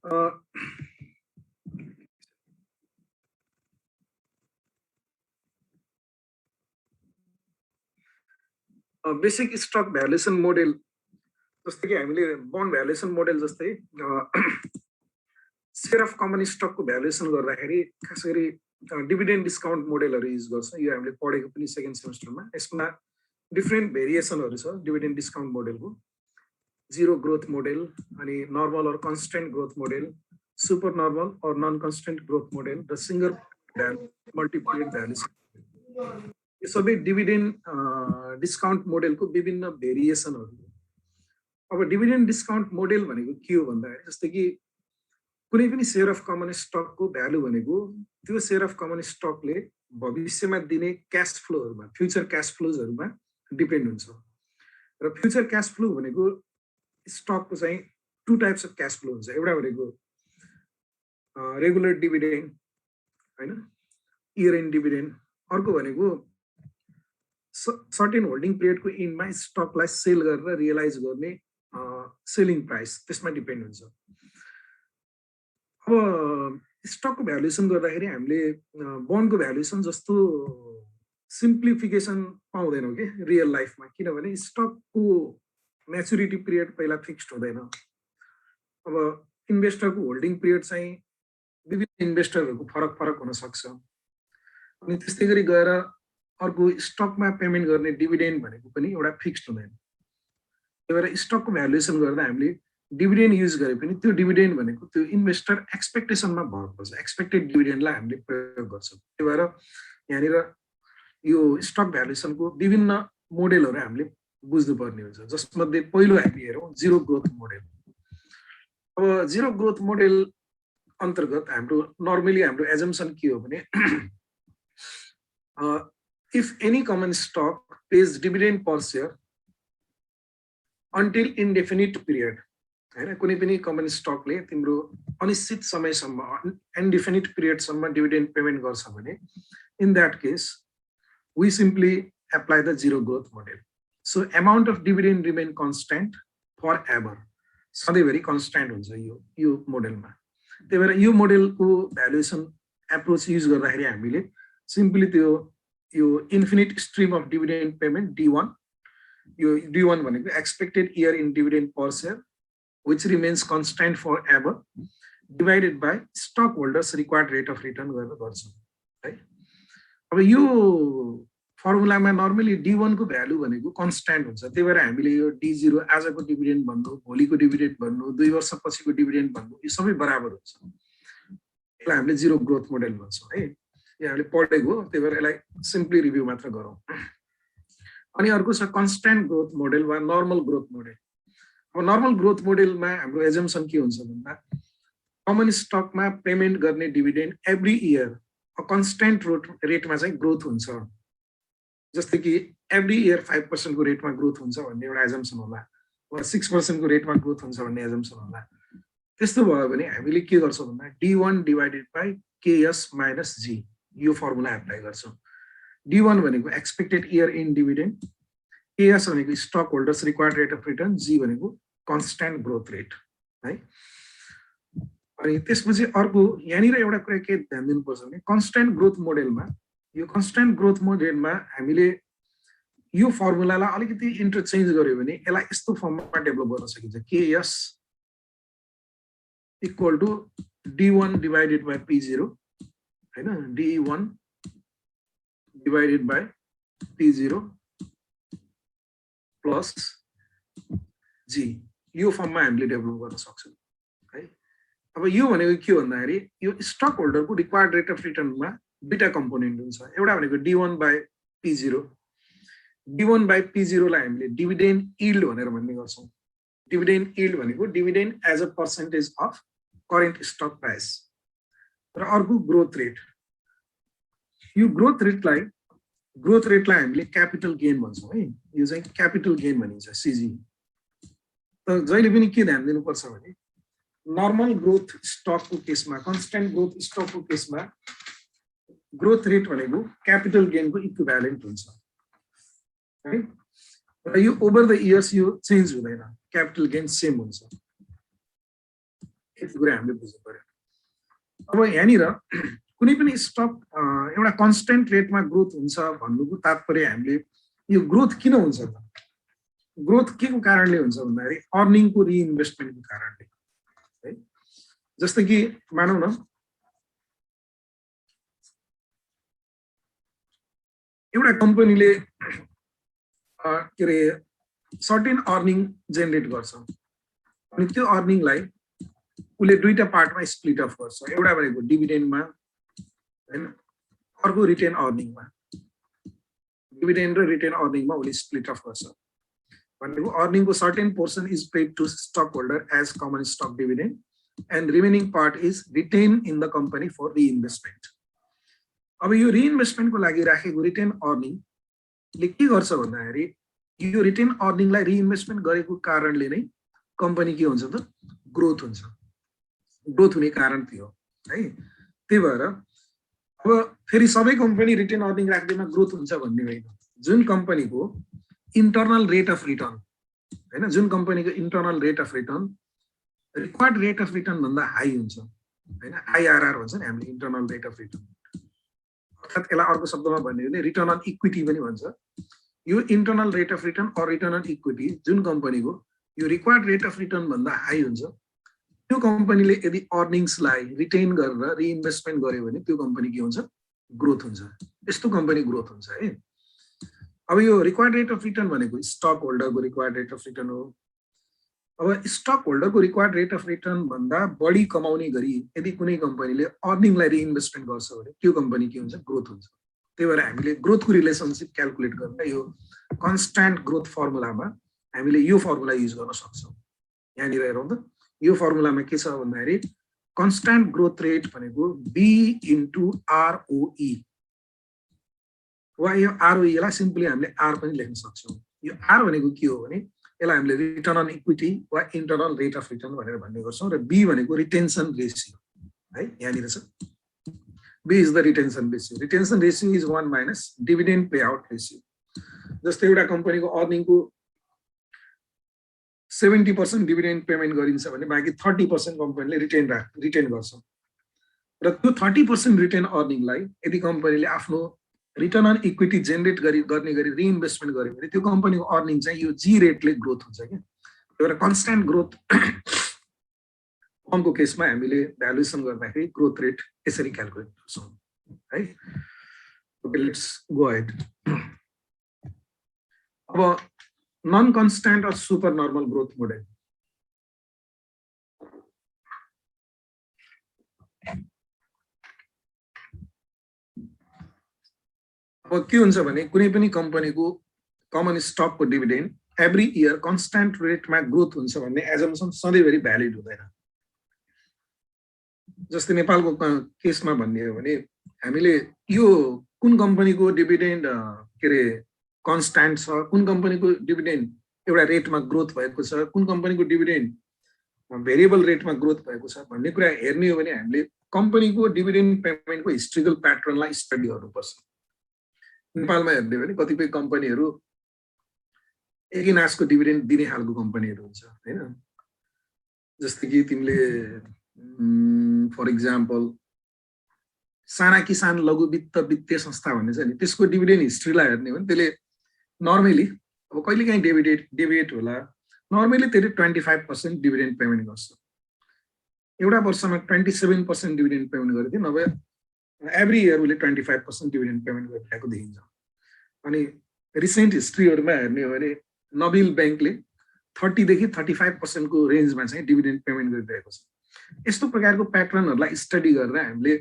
Basic stock valuation model जस्तै कि हामीले बन्ड भ्यालुएसन मोडेल जस्तै शेयर अफ कमन स्टकको भ्यालुएसन गर्दाखेरि खास गरी डिभिडेन्ड डिस्काउन्ट मोडेलहरू युज गर्छ। यो हामीले पढेको पनि सेकेन्ड सेमेस्टरमा। यसमा डिफ्रेन्ट भेरिएसनहरू छ डिभिडेन्ड डिस्काउन्ट मोडेलको। जीरो ग्रोथ मोडेल, अनि normal or constant growth model, super normal or non constant growth model र सिंगल मल्टिप्लिकेट भ्यालुएसन। यो सबै डिभिडेन्ड डिस्काउन्ट मोडेलको विभिन्न भेरिएसनहरू। अब डिभिडेन्ड डिस्काउन्ट मोडेल भनेको के हो भन्दाखेरि जस्तै कि कुनै पनि शेयर अफ कमन स्टकको भ्यालु भनेको त्यो शेयर अफ कमन स्टकले भविष्यमा दिने क्याश फ्लोहरूमा, फ्युचर क्याश फ्लोजहरूमा डिपेन्ड हुन्छ। र फ्युचर क्याश फ्लो भनेको स्टकको चाहिँ to types of cash flow हुन्छ। एउटा भनेको रेगुलर डिभिडेन्ड हैन, इयर एन्ड डिभिडेन्ड। अर्को भनेको सर्टेन होल्डिङ पिरियडको इन्डमा स्टकलाई सेल गरेर रियलाइज गर्ने सेलिङ प्राइस, त्यसमा डिपेन्ड हुन्छ। अब स्टकको भ्यालुएसन गर्दाखेरि हामीले बन्डको भ्यालुएसन जस्तो सिम्प्लिफिकेसन पाउँदैनौँ कि रियल लाइफमा, किनभने स्टकको म्याचुरिटी पिरियड पहिला फिक्स्ड हुँदैन। अब इन्भेस्टरको होल्डिङ पिरियड चाहिँ विभिन्न इन्भेस्टरहरूको फरक फरक हुन सक्छ। अनि त्यस्तै गरी गएर अर्को स्टकमा पेमेन्ट गर्ने डिभिडेन्ड भनेको पनि एउटा फिक्स्ड हुँदैन। त्यही भएर स्टकको भ्यालुएसन गर्दा हामीले डिभिडेन्ड युज गरे पनि त्यो डिभिडेन्ड भनेको त्यो इन्भेस्टर एक्सपेक्टेसनमा भर पर्छ। एक्सपेक्टेड डिभिडेन्डलाई हामीले प्रयोग गर्छौँ। त्यही भएर यहाँनिर यो स्टक भ्यालुएसनको विभिन्न मोडेलहरू हामीले बुझ्नुपर्ने हुन्छ, जसमध्ये पहिलो हामी हेरौँ जिरो ग्रोथ मोडेल। अब जिरो ग्रोथ मोडेल अन्तर्गत हाम्रो नर्मली हाम्रो एजम्सन के हो भने if any common stock pays dividend per share until indefinite period, हैन, कुनै पनि कमन स्टकले तिम्रो अनिश्चित समयसम्म इन्डेफिनिट पिरियडसम्म डिभिडेन्ड पेमेन्ट गर्छ भने in that case we simply apply the zero growth model. So amount of dividend remain constant forever, सधैँभरि constant हुन्छ यो मोडेलमा। त्यही भएर यो मोडेलको भ्यालुएसन एप्रोच युज गर्दाखेरि हामीले सिम्पली यो infinite stream of dividend payment D1, यो D1 भनेको expected year in dividend per share which remains constant forever divided by stockholders required rate of return गरेर गर्छौँ है। अब यो फर्मुलामा नर्मली D1 को भ्यालु भनेको कन्स्ट्यान्ट हुन्छ। त्यही भएर हामीले यो D0 आजको डिभिडेन्ड भन्नु, भोलिको डिभिडेन्ड भन्नु, 2 वर्षपछिको डिभिडेन्ड भन्नु, यो सबै बराबर हुन्छ। यसलाई हामीले जिरो ग्रोथ मोडेल भन्छौँ है। यो हामीले पढेको हो, त्यही भएर यसलाई सिम्पली रिभ्यू मात्र गरौँ। अनि अर्को छ कन्स्ट्यान्ट ग्रोथ मोडेल वा नर्मल ग्रोथ मोडेल। अब नर्मल ग्रोथ मोडेलमा हाम्रो एजम्सन के हुन्छ भन्दा कमन स्टकमा पेमेन्ट गर्ने डिभिडेन्ड एभ्री इयर कन्स्टेन्ट रेटमा चाहिँ ग्रोथ हुन्छ। जस्तै कि एभ्री इयर 5% को रेटमा ग्रोथ हुन्छ भन्ने एउटा एजम्सन होला, वा 6% को रेटमा ग्रोथ हुन्छ भन्ने एजम्सन होला। त्यस्तो भयो भने हामीले के गर्छौँ भन्दा D1 divided by KS minus G यो फर्मुला एप्लाई गर्छौँ। D1 भनेको expected year in dividend, KS भनेको stock holders required rate of return, G भनेको कन्स्टेन्ट ग्रोथ रेट है। अनि त्यसपछि अर्को यहाँनिर एउटा कुरा के ध्यान दिनुपर्छ भने कन्स्टेन्ट ग्रोथ मोडेलमा, यो कन्स्टेन्ट ग्रोथ मोडेलमा हामीले यो फर्मुलालाई अलिकति इन्टरचेन्ज गर्यो भने यसलाई यस्तो फर्ममा डेभलप गर्न सकिन्छ। KS equal to D1 divided by P0 हैन, D1 divided by P0 plus G, यो फर्ममा हामीले डेभलप गर्न सक्छौँ है। अब यो भनेको के भन्दाखेरि यो स्टक होल्डरको रिक्वायर्ड रेट अफ रिटर्नमा दुईटा कम्पोनेन्ट हुन्छ। एउटा भनेको D1 by P0, D1 by P0 लाई हामीले डिभिडेन्ड यील्ड भनेर भन्ने गर्छौँ। डिभिडेन्ड यील्ड भनेको dividend as a percentage of current stock price. र अर्को ग्रोथ रेट, यो ग्रोथ रेटलाई हामीले क्यापिटल गेन भन्छौँ है। यो चाहिँ क्यापिटल गेन भनिन्छ, CG। तर जहिले पनि के ध्यान दिनुपर्छ भने नर्मल ग्रोथ स्टकको केसमा, कन्स्टेन्ट ग्रोथ स्टकको केसमा ग्रोथ रेट भनेको क्यापिटल गेनको इक्विभ्यालेन्ट हुन्छ है। र यो ओभर द इयर्स यो चेन्ज हुँदैन, क्यापिटल गेन सेम हुन्छ। यति कुरा हामीले बुझ्नु पर्यो। अब यहाँनिर कुनै पनि स्टक एउटा कन्स्टेन्ट रेटमा ग्रोथ हुन्छ भन्नुको तात्पर्य हामीले यो ग्रोथ किन हुन्छ त, ग्रोथ के को कारणले हुन्छ भन्दाखेरि अर्निङको रिइन्भेस्टमेन्टको कारणले है। जस्तै कि मानौ न एउटा कम्पनीले के अरे सर्टेन अर्निङ जेनेरेट गर्छ अनि त्यो अर्निङलाई उसले दुईटा पार्टमा स्प्लिट अफ गर्छ, एउटा भनेको डिभिडेन्डमा हैन, अर्को रिटेन अर्निङमा। डिभिडेन्ड र रिटेन अर्निङमा उसले स्प्लिट अफ गर्छ भनेको अर्निङको certain portion is paid to stock holder as common stock dividend and remaining part is retain in the company for reinvestment. अब यो रिइन्भेस्टमेन्टको लागि राखेको रिटेन अर्निङले के गर्छ भन्दाखेरि यो रिटेन अर्निङलाई रिइन्भेस्टमेन्ट गरेको कारणले नै कम्पनी के हुन्छ त ग्रोथ हुन्छ। ग्रोथ हुने कारण थियो है। त्यही भएर अब फेरि सबै कम्पनी रिटेन अर्निङ राख्दैमा ग्रोथ हुन्छ भन्ने होइन। जुन कम्पनीको इन्टरनल रेट अफ रिटर्न हैन, जुन कम्पनीको internal rate of return required rate of return भन्दा हाई हुन्छ हैन, आइआरआर भन्छ नि हामीले इन्टरनल रेट अफ रिटर्न, अर्थात् यसलाई अर्को शब्दमा भन्यो भने रिटर्न अन इक्विटी पनि भन्छ। यो internal rate of return or return on equity जुन कम्पनीको यो रिक्वायर्ड रेट अफ रिटर्न भन्दा हाई हुन्छ त्यो कम्पनीले यदि अर्निङ्सलाई रिटेन गरेर रिइन्भेस्टमेन्ट गर्यो भने त्यो कम्पनी के हुन्छ ग्रोथ हुन्छ। यस्तो कम्पनी ग्रोथ हुन्छ है। अब यो रिक्वायर्ड रेट अफ रिटर्न भनेको स्टक होल्डरको रिक्वायर्ड रेट अफ रिटर्न हो। अब स्टक होल्डरको रिक्वायर्ड रेट अफ रिटर्न भन्दा बढी कमाउने गरी यदि कुनै कम्पनीले अर्निङलाई रिइन्भेस्टमेन्ट गर्छ भने त्यो कम्पनी के हुन्छ ग्रोथ हुन्छ। त्यही भएर हामीले ग्रोथको रिलेसनसिप क्याल्कुलेट गर्न यो कन्स्ट्यान्ट ग्रोथ फर्मुलामा हामीले यो फर्मुला युज गर्न सक्छौँ। यहाँनिर हेरौँ त, यो फर्मुलामा के छ भन्दाखेरि कन्स्ट्यान्ट ग्रोथ रेट भनेको बी इन्टु आरओई वा यो आरओईलाई सिम्पली हामीले आर पनि लेख्न सक्छौँ। यो आर भनेको के हो भने यसलाई हामीले रिटर्न अन इक्विटी वा इन्टरनल रेट अफ रिटर्न भनेर भन्ने गर्छौँ र बी भनेको रिटेन्सन रेसियो है। यहाँनिर छ b is the retention ratio. Retention ratio is 1 minus dividend pay out ratio. जस्तै एउटा कम्पनीको अर्निङको 70% डिभिडेन्ड पेमेन्ट गरिन्छ भने बाँकी 30% कम्पनीले रिटेन गर्छ र त्यो 30% रिटेन अर्निङलाई यदि कम्पनीले आफ्नो रिटर्न अन इक्विटी जेनेरेट गर्ने गरी रिइन्भेस्टमेन्ट गर्यो भने त्यो कम्पनीको अर्निङ चाहिँ यो जी रेटले ग्रोथ हुन्छ क्या। त्यही भएर कन्स्ट्यान्ट ग्रोथ फर्मको केसमा हामीले भ्यालुएसन गर्दाखेरि ग्रोथ रेट यसरी क्याल्कुलेट गर्छौँ है। Ok, let's go ahead. अब non constant or super normal growth model. अब के हुन्छ भने कुनै पनि कम्पनीको कमन स्टकको डिभिडेन्ड एभ्री इयर कन्स्ट्यान्ट रेटमा ग्रोथ हुन्छ भन्ने एजम्पसन सधैँभरि भ्यालिड हुँदैन। जस्तै नेपालको केसमा भन्ने हो भने हामीले यो कुन कम्पनीको डिभिडेन्ड के अरे कन्स्ट्यान्ट छ, कुन कम्पनीको डिभिडेन्ड एउटा रेटमा ग्रोथ भएको छ, कुन कम्पनीको डिभिडेन्ड भेरिएबल रेटमा ग्रोथ भएको छ भन्ने कुरा हेर्ने हो भने हामीले कम्पनीको डिभिडेन्ड पेमेन्टको हिस्ट्रिकल प्याटर्नलाई स्टडी गर्नुपर्छ। नेपालमा हेर्ने हो भने कतिपय कम्पनीहरू एकिनासको डिभिडेन्ड दिने खालको कम्पनीहरू हुन्छ हैन। जस्तै कि तिमीले फर इक्जाम्पल साना किसान लघु वित्त वित्तीय संस्था भन्ने छ नि, त्यसको डिभिडेन्ड हिस्ट्रीलाई हेर्ने हो भने त्यसले नर्मली अब कहिलेकाहीँ डेभिएट होला, नर्मली त्यसले 25% डिभिडेन्ड पेमेन्ट गर्छ। एउटा वर्षमा 27% डिभिडेन्ड पेमेन्ट गरेको थियो, नभए एभ्री इयर उसले 25% डिभिडेन्ड पेमेन्ट गरिरहेको देखिन्छ। अनि रिसेन्ट हिस्ट्रीहरूमा हेर्ने हो भने नबिल ब्याङ्कले 30 देखि 35% को रेन्जमा चाहिँ डिभिडेन्ड पेमेन्ट गरिरहेको छ। यस्तो प्रकारको प्याटर्नहरूलाई स्टडी गरेर हामीले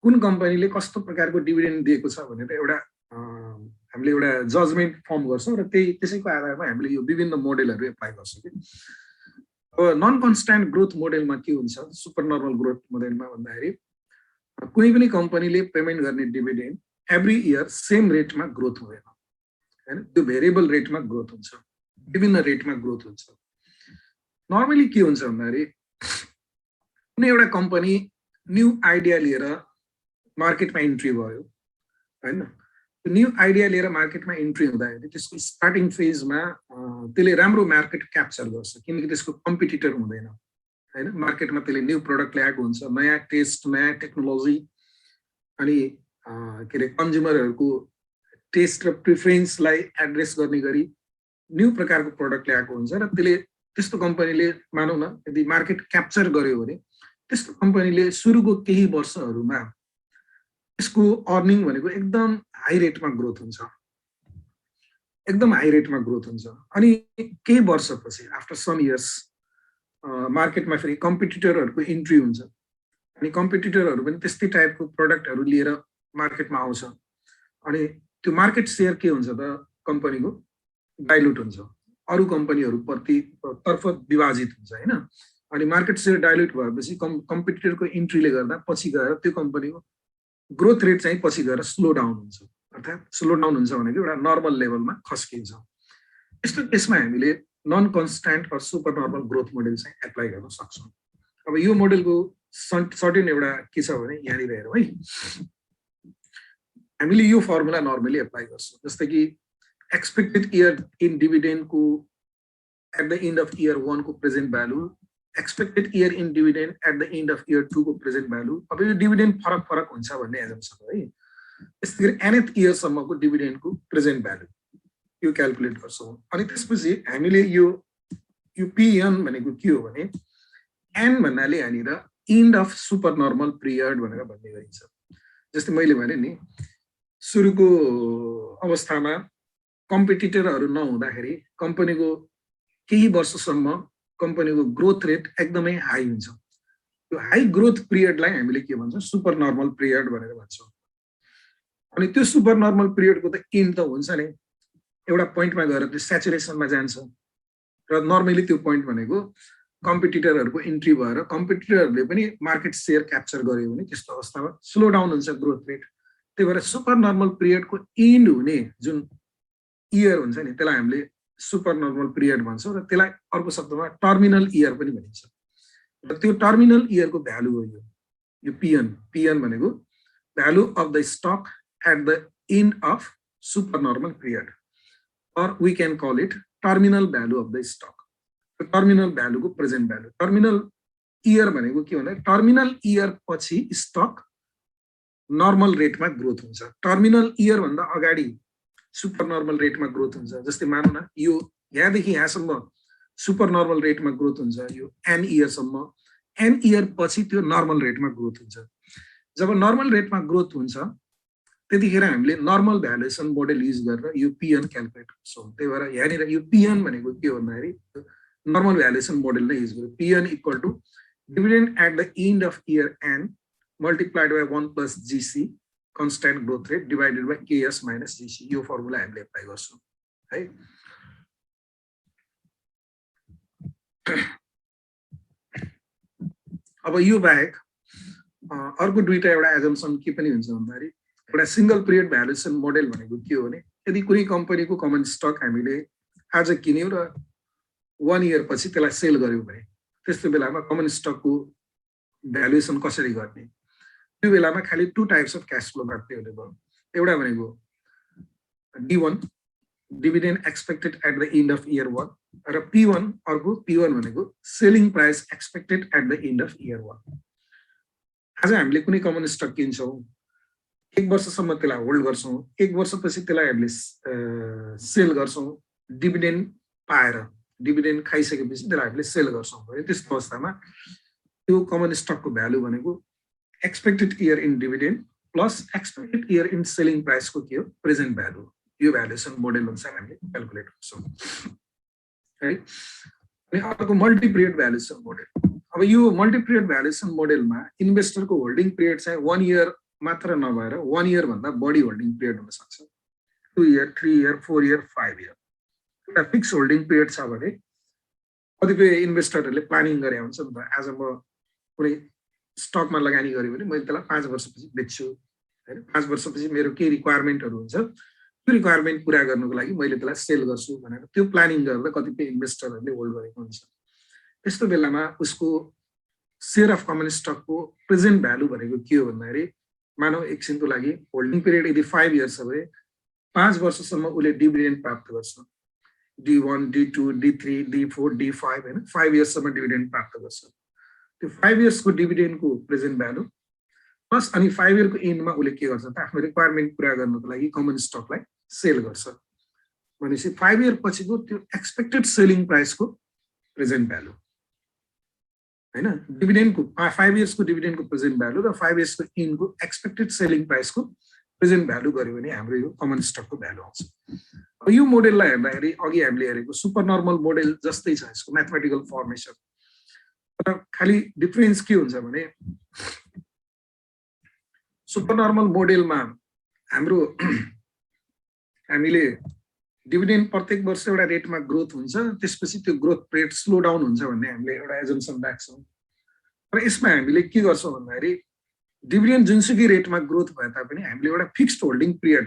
कुन कम्पनीले कस्तो प्रकारको डिभिडेन्ड दिएको छ भनेर एउटा हामीले एउटा जजमेन्ट फर्म गर्छौँ र त्यसैको आधारमा हामीले यो विभिन्न मोडेलहरू एप्लाई गर्छौँ कि। अब नन कन्स्ट्यान्ट ग्रोथ मोडेलमा के हुन्छ, सुपर नर्मल ग्रोथ मोडेलमा भन्दाखेरि कुनै पनि कम्पनीले पेमेन्ट गर्ने डिभिडेन्ड एभ्री इयर सेम रेटमा ग्रोथ हुँदैन हैन, त्यो भेरिएबल रेटमा ग्रोथ हुन्छ, विभिन्न रेटमा ग्रोथ हुन्छ। नर्मली के हुन्छ भन्दाखेरि कुनै एउटा कम्पनी न्यू आइडिया लिएर मार्केटमा इन्ट्री भयो हैन, न्यू आइडिया लिएर मार्केटमा इन्ट्री हुँदाखेरि त्यसको स्टार्टिङ फेजमा त्यसले राम्रो मार्केट क्याप्चर गर्छ किनकि त्यसको कम्पिटिटर हुँदैन हैन मार्केटमा त्यसले न्यू प्रोडक्ट ल्याएको हुन्छ नयाँ टेस्ट नयाँ टेक्नोलोजी अनि के रे कन्ज्युमरहरुको टेस्ट र प्रेफरेन्सलाई एड्रेस गर्ने गरी न्यू प्रकारको प्रोडक्ट ल्याएको हुन्छ र त्यसले त्यस्तो कम्पनीले मानौ न यदि मार्केट क्याप्चर गर्यो भने त्यस्तो कम्पनीले सुरुको केही वर्षहरुमा त्यसको अर्निङ भनेको एकदम हाई रेटमा ग्रोथ हुन्छ एकदम हाई रेटमा ग्रोथ हुन्छ अनि केही वर्षपछि आफ्टर सम इयर्स मार्केटमा फेरि कम्पिटिटरहरुको इन्ट्री हुन्छ अनि कम्पिटिटरहरु पनि त्यस्तै टाइपको प्रोडक्टहरु लिएर मार्केटमा आउँछ अनि त्यो मार्केट शेयर के हुन्छ त कम्पनीको डाइल्युट हुन्छ अरु कम्पनीहरु प्रति तर्फ विभाजित हुन्छ हैन अनि मार्केट शेयर डाइल्युट भएपछि कम्पिटिटरको इन्ट्रीले गर्दा पछि गएर त्यो कम्पनीको ग्रोथ रेट चाहिँ पछि गएर स्लो डाउन हुन्छ अर्थात् स्लो डाउन हुन्छ भनेको एउटा नर्मल लेभलमा खस्किन्छ यस्तो केसमा हामीले non constant or super normal growth model चाहिँ एप्लाई गर्न सक्छौं अब यो मोडलको सर्टेन एउटा के छ भने यहाँनिर हेरौँ है हामीले यो फर्मुला नर्मली एप्लाई गर्छौं जस्तै कि एक्सपेक्टेड इयर इन डिभिडेन्ड को at the end of year 1 को present value expected year in dividend at the end of year 2 को प्रेजेन्ट भ्यालु अब यो डिभिडेन्ड फरक हुन्छ भन्ने एजम्पसन हो है त्यसै गरी nth इयर सम्मको डिभिडेन्डको प्रेजेन्ट भ्यालु यो क्याल्कुलेट गर्छौं अनि त्यसपछि हामीले यो पीएन भनेको के हो भने एन भन्नाले यहाँनिर and of super normal period भनेर भन्ने गरिन्छ जस्तै मैले भने नि सुरुको अवस्थामा कम्पिटिटरहरु नहुँदाखेरि कम्पनीको केही वर्षसम्म कम्पनीको ग्रोथ रेट एकदमै हाई हुन्छ यो हाई ग्रोथ पिरियडलाई हामीले के भन्छौं सुपर नर्मल पिरियड भनेर भन्छौं अनि त्यो सुपर नर्मल पिरियडको त एन्ड त हुन्छ नि एउटा पोइन्टमा गएर त्यो स्याचुरेसनमा जान्छ र नर्मली त्यो पोइन्ट भनेको कम्पिटिटरहरुको इन्ट्री भएर कम्पिटिटरहरुले पनि मार्केट शेयर क्याप्चर गर्यो भने त्यस्तो अवस्थामा स्लो डाउन हुन्छ ग्रोथ रेट त्यही भएर सुपर नर्मल पिरियडको एन्ड हुने जुन इयर हुन्छ नि त्यसलाई हामीले सुपर नर्मल पिरियड भन्छौं र त्यसलाई अर्को शब्दमा टर्मिनल इयर पनि भनिन्छ र त्यो टर्मिनल इयरको भ्यालु हो यो पीएन भनेको value of the stock at the end of super normal period or we can call it terminal value of the stock. The terminal value को present value. Terminal year भनेको के भन्दा terminal year पछि stock normal rate मा growth हुन्छ. Terminal year भन्दा अगाडि super normal rate मा growth हुन्छ. जस्तै मानौ न यो यहाँदेखि यहाँसम्म super normal rate मा growth हुन्छ यो n year सम्म n year पछि त्यो normal rate मा growth हुन्छ. जब normal rate मा growth हुन्छ त्यतिखेर हामीले नर्मल भ्यालुएसन मोडल युज गरेर यो पीएन क्याल्कुलेट गर्छौं त्यही भएर यहाँनिर यो पीएन भनेको के भन्दाखेरि नर्मल भ्यालुएसन मोडल नै युज गर्यो PN equal to dividend at the end of year n multiplied by 1 plus GC constant growth rate divided by KS minus GC यो फर्मुला हामीले एप्लाई गर्छौं है अब यो बाहेक अर्को दुईटा एउटा एजम्पसन के पनि हुन्छ भन्दाखेरि एउटा सिंगल पिरियड भ्यालुएसन मोडल भनेको के हो भने यदि कुनै कम्पनीको कमन स्टक हामीले आज किन्यौं र 1 इयर पछि त्यसलाई सेल गर्यौं भने त्यस्तो बेलामा कमन स्टकको भ्यालुएसन कसरी गर्ने त्यो बेलामा खाली two types of cash flow मात्रै अवेलेबल एउटा भनेको D1 dividend expected at the end of year 1 र P1 अर्को P1 भनेको selling price expected at the end of year 1 आज हामीले कुनै कमन स्टक किन्छौं एक वर्षसम्म त्यसलाई होल्ड गर्छौं एक वर्षपछि त्यसलाई हामीले सेल गर्छौं डिभिडेन्ड पाएर डिभिडेन्ड खाइसकेपछि त्यसलाई हामीले सेल गर्छौं भने त्यस्तो अवस्थामा त्यो कमन स्टकको भ्यालु भनेको expected year in dividend plus expected year in selling प्राइसको के हो प्रेजेन्ट भ्यालु यो भ्यालुएसन मोडल अनुसार हामीले क्याल्कुलेट गर्छौं है अनि अर्को मल्टी पिरियड भ्यालुएसन मोडल अब यो मल्टी पिरियड भ्यालुएसन मोडलमा इन्भेस्टरको होल्डिङ पिरियड चाहिँ 1 इयर मात्र नभएर 1 इयर भन्दा बढी होल्डिङ पिरियड हुन सक्छ 2 इयर 3 इयर 4 इयर 5 इयर एउटा फिक्स होल्डिङ पिरियड छ भने कतिपय इन्भेस्टरहरूले प्लानिङ गरे हुन्छ नि त आज म कुनै स्टकमा लगानी गरे भने मैले त्यसलाई 5 वर्षपछि बेच्छु हैन 5 वर्षपछि मेरो के रिक्वायरमेन्टहरु हुन्छ त्यो रिक्वायरमेन्ट पूरा गर्नको लागि मैले त्यसलाई सेल गर्छु भनेर त्यो प्लानिङ गरेर कतिपय इन्भेस्टरहरूले होल्ड गरेको हुन्छ त्यस्तो बेलामा उसको शेयर अफ कमन स्टकको प्रेजेन्ट भ्यालु भनेको के हो भन्दाखेरि मानौ एकछिनको लागि होल्डिङ पिरियड यदि 5 इयर्स छ भने 5 वर्षसम्म उले डिभिडेन्ड प्राप्त गर्छ D1 D2 D3 D4 D5 हैन 5 इयर्ससम्म डिभिडेन्ड प्राप्त गर्छ त्यो 5 इयर्सको डिभिडेन्डको प्रेजेन्ट भ्यालु प्लस अनि 5 इयरको एन्डमा उसले के गर्छ त आफ्नो रिक्वायरमेन्ट पुरा गर्नको लागि कमन स्टकलाई सेल गर्छ भनेपछि 5 इयर पछिको त्यो एक्सपेक्टेड सेलिङ प्राइसको प्रेजेन्ट भ्यालु हैन डिभिडेन्डको 5 इयर्सको डिभिडेन्डको प्रेजेन्ट भ्यालु र 5 इयर्सको एन्डको एक्सपेक्टेड सेलिङ प्राइसको प्रेजेन्ट भ्यालु गर्यो भने हाम्रो यो कमन स्टकको भ्यालु आउँछ अब यो मोडेललाई हेर्दाखेरि अघि हामीले हेरेको सुपर नर्मल मोडेल जस्तै छ यसको म्याथमेटिकल फर्मेसन तर खाली डिफरेन्स के हुन्छ भने सुपर नर्मल मोडेलमा हामीले डिभिडेन्ड प्रत्येक वर्ष एउटा रेटमा ग्रोथ हुन्छ त्यसपछि त्यो ग्रोथ रेट स्लो डाउन हुन्छ भन्ने हामीले एउटा एजम्पसन राख्छौँ र यसमा हामीले के गर्छौँ भन्दाखेरि डिभिडेन्ड जुनसुकै रेटमा ग्रोथ भए तापनि हामीले एउटा fixed holding period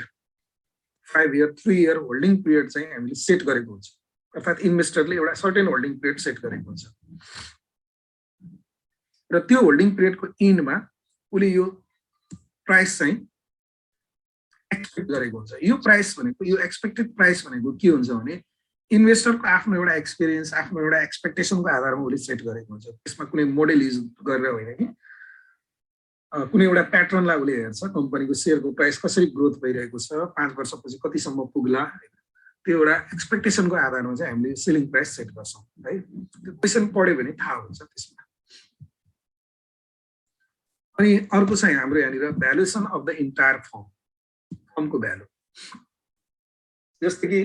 5 year 3 year holding period चाहिँ हामीले सेट गरेको हुन्छ अर्थात् इन्भेस्टरले एउटा सर्टेन होल्डिङ पिरियड सेट गरेको हुन्छ र त्यो होल्डिङ पिरियडको एन्डमा उसले यो प्राइस चाहिँ एक्सपेक्ट गरेको हुन्छ यो प्राइस भनेको यो एक्सपेक्टेड प्राइस भनेको के हुन्छ भने इन्भेस्टरको आफ्नो एउटा एक्सपिरियन्स आफ्नो एउटा एक्सपेक्टेसनको आधारमा उसले सेट गरेको हुन्छ त्यसमा कुनै मोडेल युज गरेर होइन कि कुनै एउटा प्याटर्नलाई उसले हेर्छ कम्पनीको सेयरको प्राइस कसरी ग्रोथ भइरहेको छ 5 वर्षपछि कतिसम्म पुग्ला त्यो एउटा एक्सपेक्टेसनको आधारमा चाहिँ हामीले सेलिङ प्राइस सेट गर्छौँ है त्यो क्वेसन पढ्यो भने थाहा हुन्छ त्यसमा अनि अर्को चाहिँ हाम्रो यहाँनिर भ्यालुएसन अफ द इन्टायर फर्मको भ्यालु जस्तै कि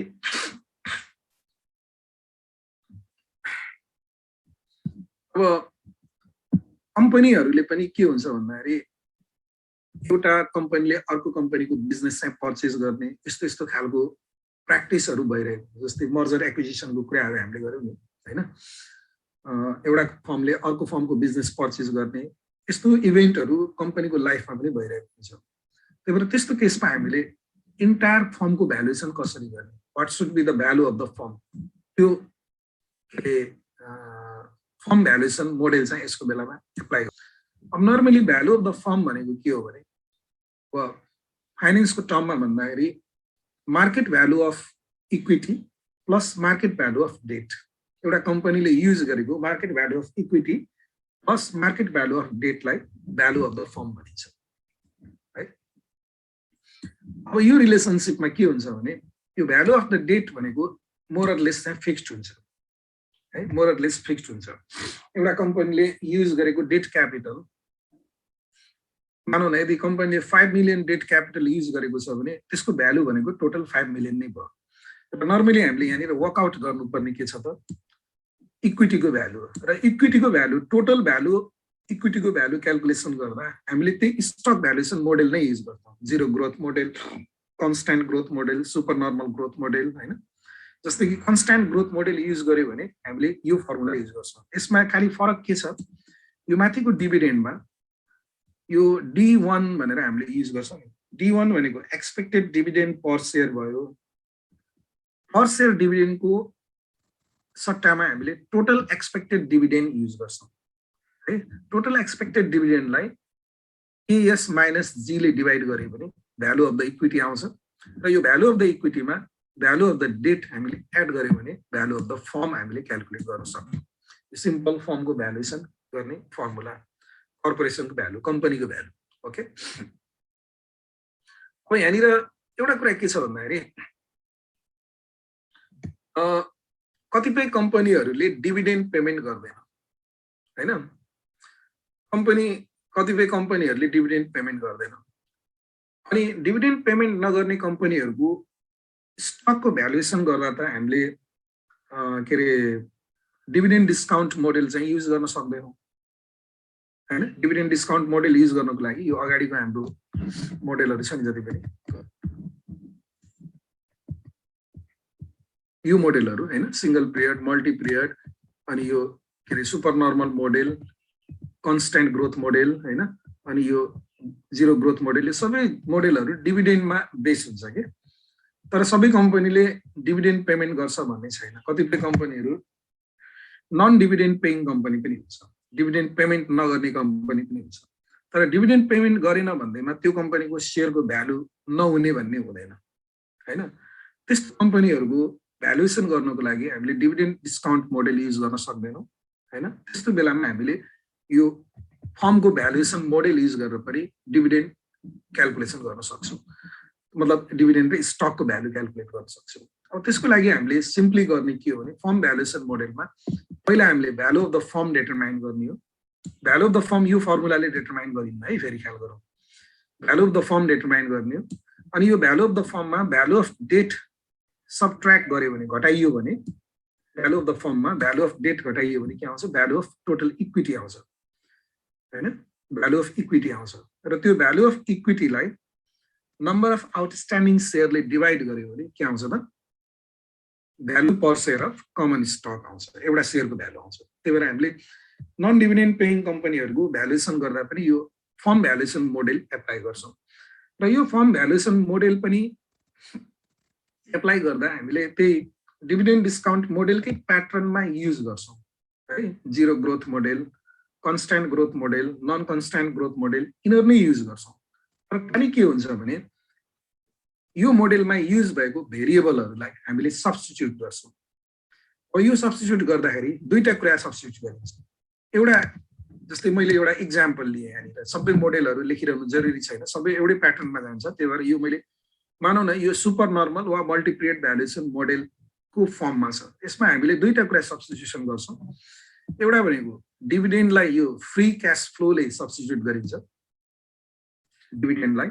अब कम्पनीहरूले पनि के हुन्छ भन्दाखेरि एउटा कम्पनीले अर्को कम्पनीको बिजनेस चाहिँ पर्चेस गर्ने यस्तो यस्तो खालको प्र्याक्टिसहरू भइरहेको जस्तै मर्जर एक्विजिसनको कुराहरू हामीले गऱ्यौँ नि होइन एउटा फर्मले अर्को फर्मको बिजनेस पर्चेस गर्ने यस्तो इभेन्टहरू कम्पनीको लाइफमा पनि भइरहेको हुन्छ त्यही भएर त्यस्तो केसमा हामीले इन्टायर फर्मको भ्यालुएसन कसरी गर्ने what should be the value of the firm त्यो फर्म भ्यालुएसन मोडेल चाहिँ यसको बेलामा एप्लाई गर्छ अब normally value of the firm भनेको के हो भने अब फाइनेन्सको टर्ममा भन्दाखेरि market value of equity plus market value of debt एउटा कम्पनीले युज गरेको market value of equity plus market value of डेटलाई भ्यालु अफ द फर्म भनिन्छ है अब यो रिलेसनसिपमा के हुन्छ भने यो भ्यालु अफ द डेट भनेको मोर अर लेस चाहिँ फिक्स्ड हुन्छ है मोर अर लेस फिक्स्ड हुन्छ एउटा कम्पनीले युज गरेको डेट क्यापिटल मानौ न यदि कम्पनीले 5 मिलियन डेट क्यापिटल युज गरेको छ भने त्यसको भ्यालु भनेको टोटल 5 मिलियन नै भयो र नर्मली हामीले यहाँनिर वर्कआउट गर्नुपर्ने के छ त इक्विटीको भ्यालु र इक्विटीको भ्यालु टोटल भ्यालु इक्विटीको भ्यालु क्याल्कुलेसन गर्दा हामीले त्यही स्टक भ्यालुएसन मोडेल नै युज गर्छौँ zero growth model constant growth model super normal growth model होइन जस्तै कि कन्स्ट्यान्ट ग्रोथ मोडेल युज गर्यो भने हामीले यो फर्मुला युज गर्छौँ यसमा खालि फरक के छ यो माथिको डिभिडेन्डमा यो D1 भनेर हामीले युज गर्छौँ D1 भनेको एक्सपेक्टेड डिभिडेन्ड पर सेयर भयो पर सेयर डिभिडेन्डको सट्टामा हामीले टोटल एक्सपेक्टेड डिभिडेन्ड युज गर्छौँ है टोटल एक्सपेक्टेड डिभिडेन्डलाई AS माइनस G ले डिभाइड गर्यो भने भ्यालु अफ द इक्विटी आउँछ र यो भ्यालु अफ द इक्विटीमा भ्यालु अफ द डेट हामीले एड गर्यो भने भ्यालु अफ द फर्म हामीले क्याल्कुलेट गर्न सक्छौँ सिम्पल फर्मको भ्यालुएसन गर्ने फर्मुला कर्पोरेसनको भ्यालु कम्पनीको भ्यालु ओके अब यहाँनिर एउटा कुरा के छ भन्दाखेरि कतिपय कम्पनीहरूले डिभिडेन्ड पेमेन्ट गर्दैन हैन कतिपय कम्पनीहरूले डिभिडेन्ड पेमेन्ट गर्दैन अनि डिभिडेन्ड पेमेन्ट नगर्ने कम्पनीहरूको स्टकको भ्यालुएसन गर्दा त हामीले के अरे डिभिडेन्ड डिस्काउन्ट मोडेल चाहिँ युज गर्न सक्दैनौँ हैन डिभिडेन्ड डिस्काउन्ट मोडेल युज गर्नको लागि यो अगाडिको हाम्रो मोडेलहरू छ नि जति पनि यो मोडेलहरू हैन सिंगल पिरियड मल्टी पिरियड अनि यो के अरे super normal model constant growth model हैन अनि यो जिरो ग्रोथ मोडेल यो सबै मोडेलहरू डिभिडेन्डमा बेस हुन्छ के तर सबै कम्पनीले डिभिडेन्ड पेमेन्ट गर्छ भन्ने छैन कतिपय कम्पनीहरू नन डिभिडेन्ड पेइङ कम्पनी पनि हुन्छ डिभिडेन्ड पेमेन्ट नगर्ने कम्पनी पनि हुन्छ तर डिभिडेन्ड पेमेन्ट गरेन भन्दैमा त्यो कम्पनीको सेयरको भ्यालु नहुने भन्ने हुँदैन हैन त्यस्तो कम्पनीहरूको भ्यालुएसन गर्नको लागि हामीले डिभिडेन्ड डिस्काउन्ट मोडेल युज गर्न सक्दैनौँ हैन त्यस्तो बेलामा हामीले यो फर्मको भ्यालुएसन मोडेल युज गरेर पनि डिभिडेन्ड क्याल्कुलेसन गर्न सक्छौँ, मतलब डिभिडेन्ड र स्टकको भ्यालु क्याल्कुलेट गर्न सक्छौँ। अब त्यसको लागि हामीले सिम्पली गर्ने के हो भने फर्म भ्यालुएसन मोडेलमा पहिला हामीले value of the form determine गर्ने हो। भ्यालु अफ द फर्म यो फर्मुलाले डिटरमाइन गरिन्न है, फेरि ख्याल गरौँ। Value of the form determine गर्ने हो, अनि यो भ्यालु अफ द फर्ममा भ्यालु अफ डेट सबट्र्याक्ट गर्यो भने, घटाइयो भने, भ्यालु अफ द फर्ममा भ्यालु अफ डेट घटाइयो भने के आउँछ? भ्यालु अफ टोटल इक्विटी आउँछ हैन, भ्यालु अफ इक्विटी आउँछ। र त्यो भ्यालु अफ इक्विटीलाई नम्बर अफ आउटस्ट्यान्डिङ सेयरले डिभाइड गर्यो भने के आउँछ त? Value per share of common stock आउँछ, एउटा सेयरको भ्यालु आउँछ। त्यही भएर हामीले नन डिभिडेन्ड पेइङ कम्पनीहरूको भ्यालुएसन गर्दा पनि यो फर्म भ्यालुएसन मोडेल एप्लाई गर्छौँ। र यो फर्म भ्यालुएसन मोडेल पनि एप्लाई गर्दा हामीले त्यही डिभिडेन्ड डिस्काउन्ट मोडेलकै प्याटर्नमा युज गर्छौँ है। Zero growth model, constant growth model, non constant growth model, यिनीहरू नै युज गर्छौँ। र खालि के हुन्छ भने यो मोडेलमा युज भएको भेरिएबलहरूलाई हामीले सब्स्टिट्युट गर्छौँ। अब यो सब्स्टिट्युट गर्दाखेरि दुईटा कुरा सब्स्टिट्युट गरिन्छ। एउटा जस्तै मैले एउटा इक्जाम्पल लिएँ यहाँनिर, सबै मोडेलहरू लेखिरहनु जरुरी छैन, सबै एउटै प्याटर्नमा जान्छ। त्यही भएर यो मैले मानौँ न यो सुपर नर्मल वा मल्टिपिरियड भ्यालुएसन मोडेलको फर्ममा छ। यसमा हामीले दुईटा कुरा सब्स्टिट्युसन गर्छौँ। एउटा भनेको डिभिडेन्डलाई यो फ्री क्यास फ्लोले सब्स्टिट्युट गरिन्छ डिभिडेन्डलाई,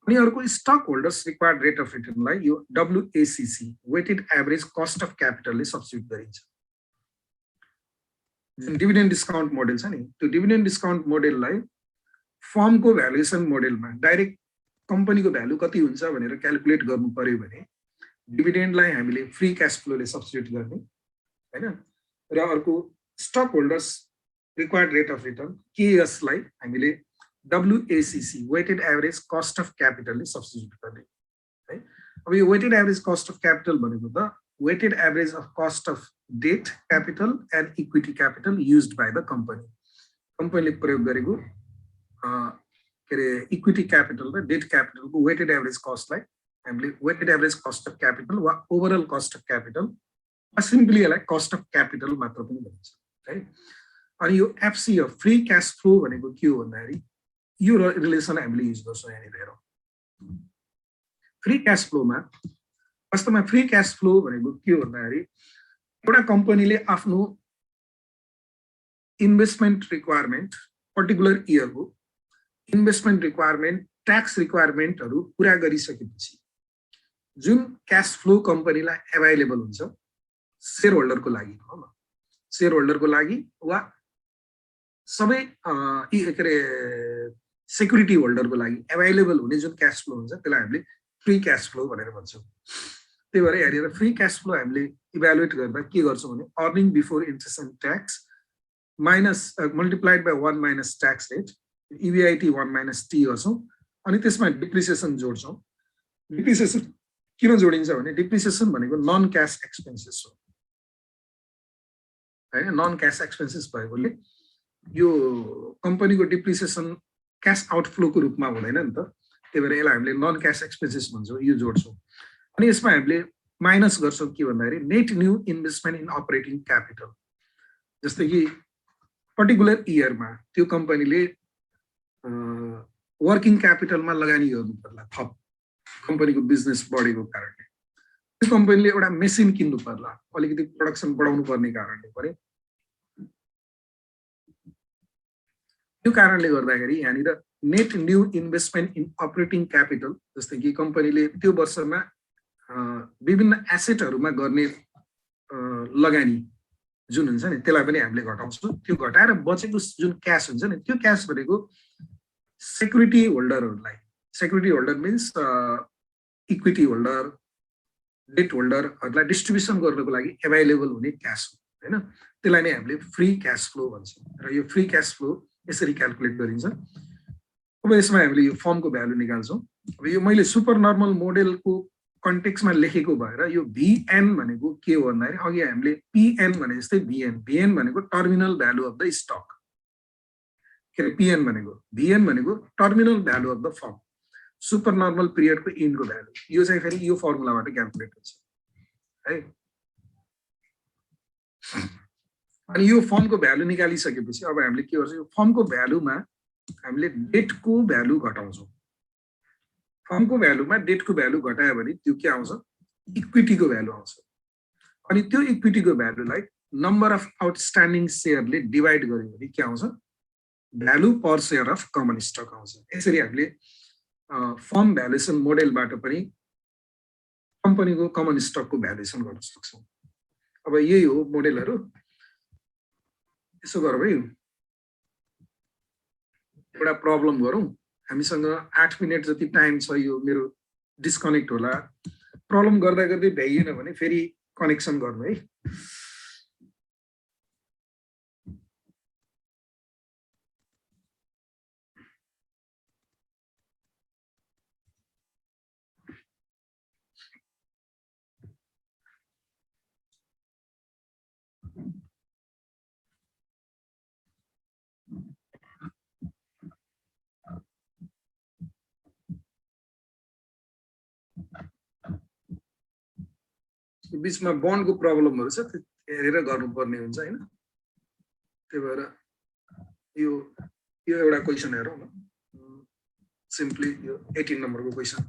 अनि अर्को stock holders required rate of रिटर्नलाई यो WACC weighted average cost of क्यापिटलले सब्स्टिट्युट गरिन्छ। जुन डिभिडेन्ड डिस्काउन्ट मोडेल छ नि, त्यो डिभिडेन्ड डिस्काउन्ट मोडेललाई फर्मको भ्यालुएसन मोडेलमा डाइरेक्ट कम्पनीको भ्यालु कति हुन्छ भनेर क्याल्कुलेट गर्नु पर्यो भने डिभिडेन्डलाई हामीले फ्री क्यास फ्लोले सब्स्टिट्युट गर्ने हैन, र अर्को stock holders required rate of return KS लाई हामीले WACC weighted average cost of क्यापिटलले सब्स्टिट्युट गर्ने है। अब यो weighted average cost of capital भनेको त weighted average of cost of debt capital and equity capital used by the company. कम्पनीले प्रयोग गरेको के अरे इक्विटी क्यापिटल र डेट क्यापिटलको वेटेड एभरेज कस्टलाई हामीले weighted average cost of capital वा ओभरअल कस्ट अफ क्यापिटल वा सिम्पली यसलाई कस्ट अफ क्यापिटल मात्र पनि भनिन्छ है। अनि यो FC of free cash flow भनेको के हो भन्दाखेरि यो रिलेसन हामीले युज गर्छौँ यहाँनिर हेरौँ। फ्री क्यास फ्लोमा वास्तवमा फ्री क्यास फ्लो भनेको के हो भन्दाखेरि एउटा कम्पनीले आफ्नो इन्भेस्टमेन्ट रिक्वायरमेन्ट पर्टिकुलर इयरको इन्भेस्टमेन्ट रिक्वायरमेन्ट ट्याक्स रिक्वायरमेन्टहरू पुरा गरिसकेपछि जुन क्यास फ्लो कम्पनीलाई एभाइलेबल हुन्छ सेयर होल्डरको लागि, सेयर होल्डरको लागि वा सबै के अरे सेक्युरिटी होल्डरको लागि एभाइलेबल हुने जुन क्यास फ्लो हुन्छ त्यसलाई हामीले फ्री क्यास फ्लो भनेर भन्छौँ। त्यही भएर यहाँनिर फ्री क्यास फ्लो हामीले इभ्यालुएट गर्दा के गर्छौँ भने earning before interest and tax minus multiplied by 1 minus tax rate EBIT 1 minus T गर्छौँ, अनि त्यसमा डिप्रिसिएसन जोड्छौँ। डिप्रिसिएसन किन जोडिन्छ भने डिप्रिसिएसन भनेको नन क्यास एक्सपेन्सेस हो हैन। नन क्यास एक्सपेन्सेस भएकोले यो कम्पनीको डिप्रिसिएसन क्यास आउटफ्लोको रूपमा हुँदैन नि त, त्यही भएर यसलाई हामीले नन क्यास एक्सपेन्सेस भन्छौँ, यो जोड्छौँ। अनि यसमा हामीले माइनस गर्छौँ के भन्दाखेरि net new investment in operating capital. जस्तै कि पर्टिकुलर इयरमा त्यो कम्पनीले वर्किङ क्यापिटलमा लगानी गर्नु पर्ला, थप कम्पनीको बिजनेस बढेको कारणले त्यो कम्पनीले एउटा मेसिन किन्नु पर्ला, अलिकति प्रोडक्सन बढाउनु पर्ने कारणले पनि। त्यो कारणले गर्दाखेरि यहाँनिर net new investment in operating capital, जस्तै कि कम्पनीले त्यो वर्षमा विभिन्न एसेटहरूमा गर्ने लगानी जुन हुन्छ नि त्यसलाई पनि हामीले घटाउँछौँ। त्यो घटाएर बचेको जुन क्यास हुन्छ नि त्यो क्यास भनेको सेक्युरिटी होल्डरहरूलाई, security holder means equity holder debt होल्डरहरूलाई डिस्ट्रिब्युसन गर्नको लागि एभाइलेबल हुने क्यास हो हैन। त्यसलाई नै हामीले फ्री क्यास फ्लो भन्छौँ र यो फ्री क्यास फ्लो यसरी क्याल्कुलेट गरिन्छ। अब यसमा हामीले यो फर्मको भ्यालु निकाल्छौँ। अब यो मैले सुपर नर्मल मोडेलको कन्टेक्स्टमा लेखेको भएर यो VN भनेको के हो भन्दाखेरि अघि हामीले PN भने जस्तै VN भनेको terminal value of the stock, के अरे PN भनेको VN भनेको terminal value of the firm, super normal पिरियडको इन्डको भ्यालु। यो चाहिँ फेरि यो फर्मुलाबाट क्याल्कुलेट हुन्छ है। अनि यो फर्मको भ्यालु निकालिसकेपछि अब हामीले के गर्छौँ, यो फर्मको भ्यालुमा हामीले डेटको भ्यालु घटाउँछौँ। फर्मको भ्यालुमा डेटको भ्यालु घटायो भने त्यो के आउँछ, इक्विटीको भ्यालु आउँछ। अनि त्यो इक्विटीको भ्यालुलाई नम्बर अफ आउटस्ट्यान्डिङ सेयरले डिभाइड गर्यो भने के आउँछ, value per share of common stock आउँछ। यसरी हामीले फर्म भ्यालुएसन मोडेलबाट पनि कम्पनीको कमन स्टकको भ्यालुएसन गर्न सक्छौँ। अब यही हो मोडेलहरू। यसो गरौँ है, एउटा प्रब्लम गरौँ। हामीसँग 8 मिनट जति टाइम छ, यो मेरो डिस्कनेक्ट होला। प्रब्लम गर्दा गर्दै भ्याइएन भने फेरि कनेक्सन गर्नु है। बीचमा बन्डको प्रब्लमहरु छ, हेरेर गर्नुपर्ने हुन्छ हैन। त्यही भएर यो एउटा क्वेशन हेरौँ न। सिम्पली यो 18 नम्बरको क्वेशन।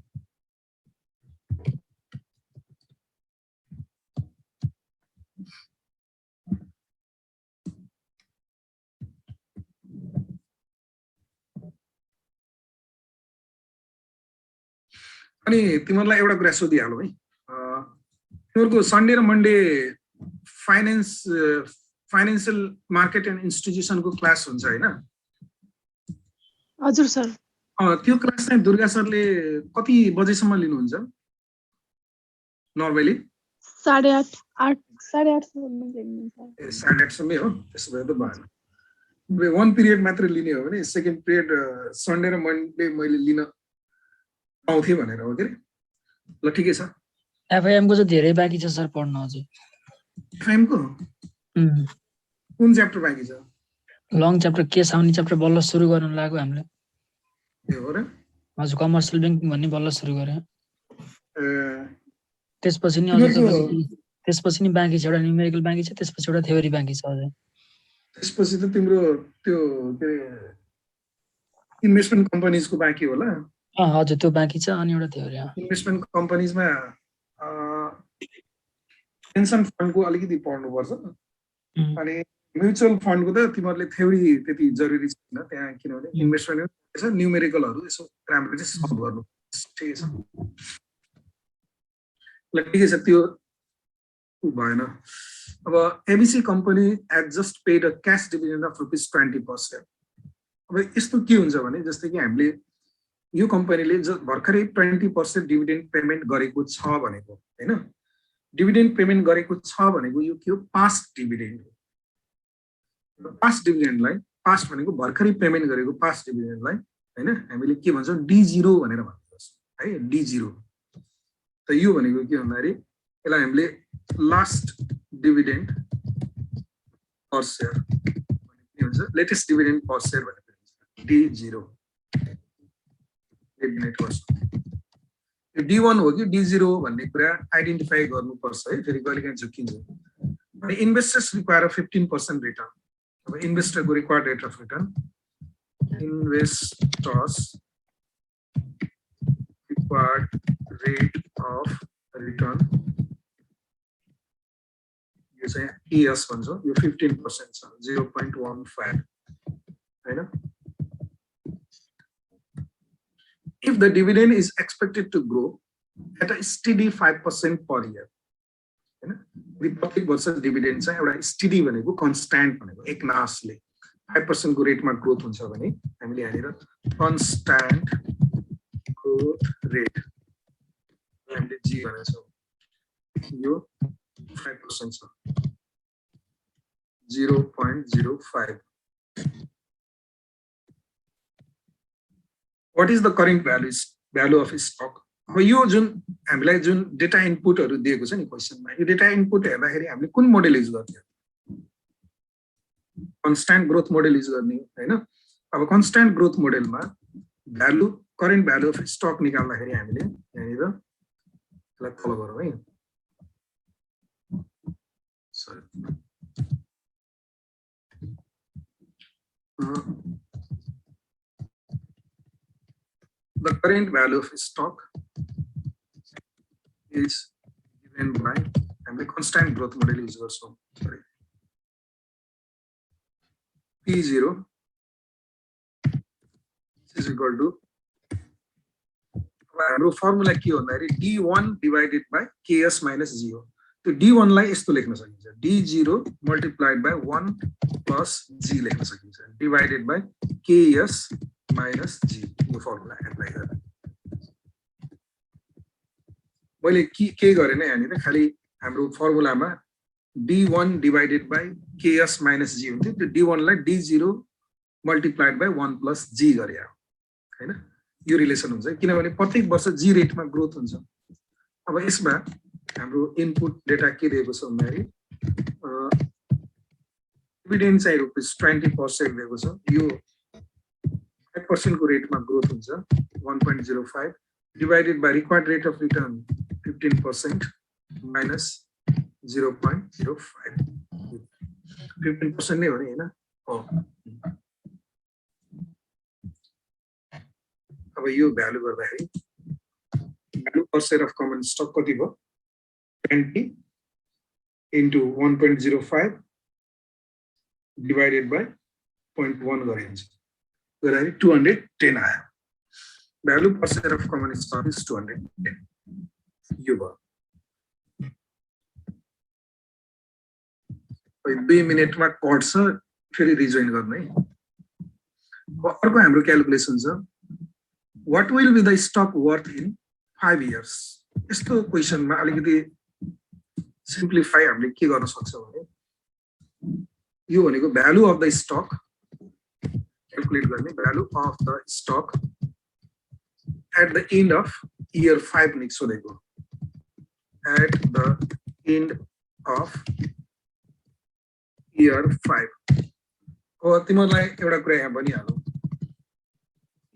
अनि तिमीहरुलाई एउटा कुरा सोधिहालौँ है। तिमीहरुको सन्डे र मन्डे फाइनान्शियल मार्केट एन्ड इन्स्टिट्युसनको क्लास हुन्छ हैन? हजुर सर। त्यो क्लास चाहिँ दुर्गा सरले कति बजेसम्म लिनुहुन्छ नर्मली? 8:30 सम्म लिनुहुन्छ। 8:30 सम्म हो? त्यसो भए त भएन। 1 पिरियड मात्र लिने हो भने सेकेन्ड पिरियड सन्डे र मन्डे मैले लिन पाउँथे भनेर हो के? ल ठिकै छ। एफआइएम को चाहिँ धेरै बाँकी छ सर पढ्न अझै। एफआइएम को कुन च्याप्टर बाँकी छ? लङ च्याप्टर केस आउने च्याप्टर बल्ल सुरु गर्न लाग्यो हामीले। ए हो र? हजुर, कमर्सियल ब्याङ्किङ भन्ने बल्ल सुरु गरे। त्यसपछि नि बाँकी छ, एउटा न्युमेरिकल बाँकी छ, त्यसपछि एउटा थ्योरी बाँकी छ अझै। त्यसपछि त तिम्रो त्यो के इन्भेस्टमेन्ट कम्पनीजको बाँकी होला? हजुर, त्यो बाँकी छ अनि एउटा थ्योरी। इन्भेस्टमेन्ट कम्पनीजमा पेन्सन फन्डको अलिकति पढ्नुपर्छ। अनि म्युचुअल फन्डको त तिमीहरूले थ्योरी त्यति जरुरी छैन त्यहाँ, किनभने इन्भेस्टमेन्ट छ, न्युमेरिकलहरु यसो राम्ररी सल्भ गर्नु। ठिकै छ। ल ठिकै छ, त्यो भएन। अब ABC company at just paid a cash dividend of ₹20 per share। अब यस्तो के हुन्छ भने जस्तै कि हामीले यो कम्पनीले भर्खरै 20% डिभिडेन्ड पेमेन्ट गरेको छ भनेको हैन। डिभिडेन्ड पेमेन्ट गरेको छ भनेको यो के हो? पास्ट डिभिडेन्ड हो। पास्ट डिभिडेन्डलाई, पास्ट भनेको भर्खरै पेमेन्ट गरेको पास्ट डिभिडेन्डलाई हैन हामीले के भन्छौँ? D0 भनेर भन्छौँ है। D0 त यो भनेको के भन्दाखेरि यसलाई हामीले लास्ट डिभिडेन्ड पर शेयर के भन्छ? लेटेस्ट डिभिडेन्ड पर शेयर भनेको D0 एलिमिनेट गर्छ। यो D1 हो कि D0 भन्ने कुरा आइडेन्टिफाई गर्नुपर्छ है, फेरि कहिलेकाहीँ झुकिन्छ। अनि इन्भेस्टर्स रिक्वायर 15% रिटर्न। अब इन्भेस्टरको required rate of return, investors required rate of return यो चाहिँ ES भन्छौँ। यो 15% छ, 0.15 हैन। If the dividend is expected to grow at a steady 5% per year, हैन, प्रत्येक वर्ष डिभिडेन्ड चाहिँ एउटा स्टेडी भनेको कन्स्ट्यान्ट भनेको एकनासले 5% को रेटमा ग्रोथ हुन्छ भने हामीले यहाँनिर कन्स्ट्यान्ट ग्रोथ रेट हामीले जी भनेछौँ। यो 5% छ, 0.05। What is the current value of stock? अब यो जुन हामीलाई जुन डेटा इनपुटहरु दिएको छ नि क्वेशनमा, यो डेटा इनपुट हेर्दाखेरि हामीले कुन मोडेल युज गर्ने? कन्स्ट्यान्ट ग्रोथ मोडेल युज गर्ने हैन। अब कन्स्ट्यान्ट ग्रोथ मोडेलमा value, current value of stock निकाल्दाखेरि हामीले यहाँनिर यसलाई फलो गरौँ है। the current value of stock is given by, and the constant growth model is also, sorry, P0 is equal to हाम्रो फर्मुला के हो भन्दाखेरि D1 divided by KS minus 0. त्यो D1 लाई यस्तो लेख्न सकिन्छ, D0 multiplied by 1 plus G लेख्न सकिन्छ, divided by KS minus G. यो फर्मुला एप्लाई गरेर मैले के गरेन यहाँनिर, खाली हाम्रो फर्मुलामा D1 divided by KS minus G हुन्थ्यो, त्यो D1 लाई D0 multiplied by 1 plus G गरे हैन। यो रिलेसन हुन्छ किनभने प्रत्येक वर्ष जी रेटमा ग्रोथ हुन्छ। अब यसमा हाम्रो इनपुट डेटा के दिएको छ भन्दाखेरि डिभिडेन्ड चाहिँ ₹20% दिएको छ, यो 5% को रेटमा ग्रोथ हुन्छ 1.05 divided by required rate of return 15% minus 0.05, 15% नै हो नि हैन। अब यो भ्यालु गर्दाखेरि value per share of common stock कति भयो 20 into 1.05 divided by 0.1 गरिन्छ, गर्दाखेरि 210 आयो। Value per share of common stock is 210, यो भयो। 2 मिनेटमा कट्छ, फेरि रिजोइन गर्नु है। अर्को हाम्रो क्याल्कुलेसन छ, what will be the stock worth in 5 years? यस्तो क्वेशनमा अलिकति सिम्प्लिफाई हामीले के गर्न सक्छ भने यो भनेको value of the stock calculate गर्ने, value of the stock at the end of year 5 नि सोधेको, at the end of year 5। अब तिमीहरूलाई एउटा कुरा यहाँ भनिहालौँ,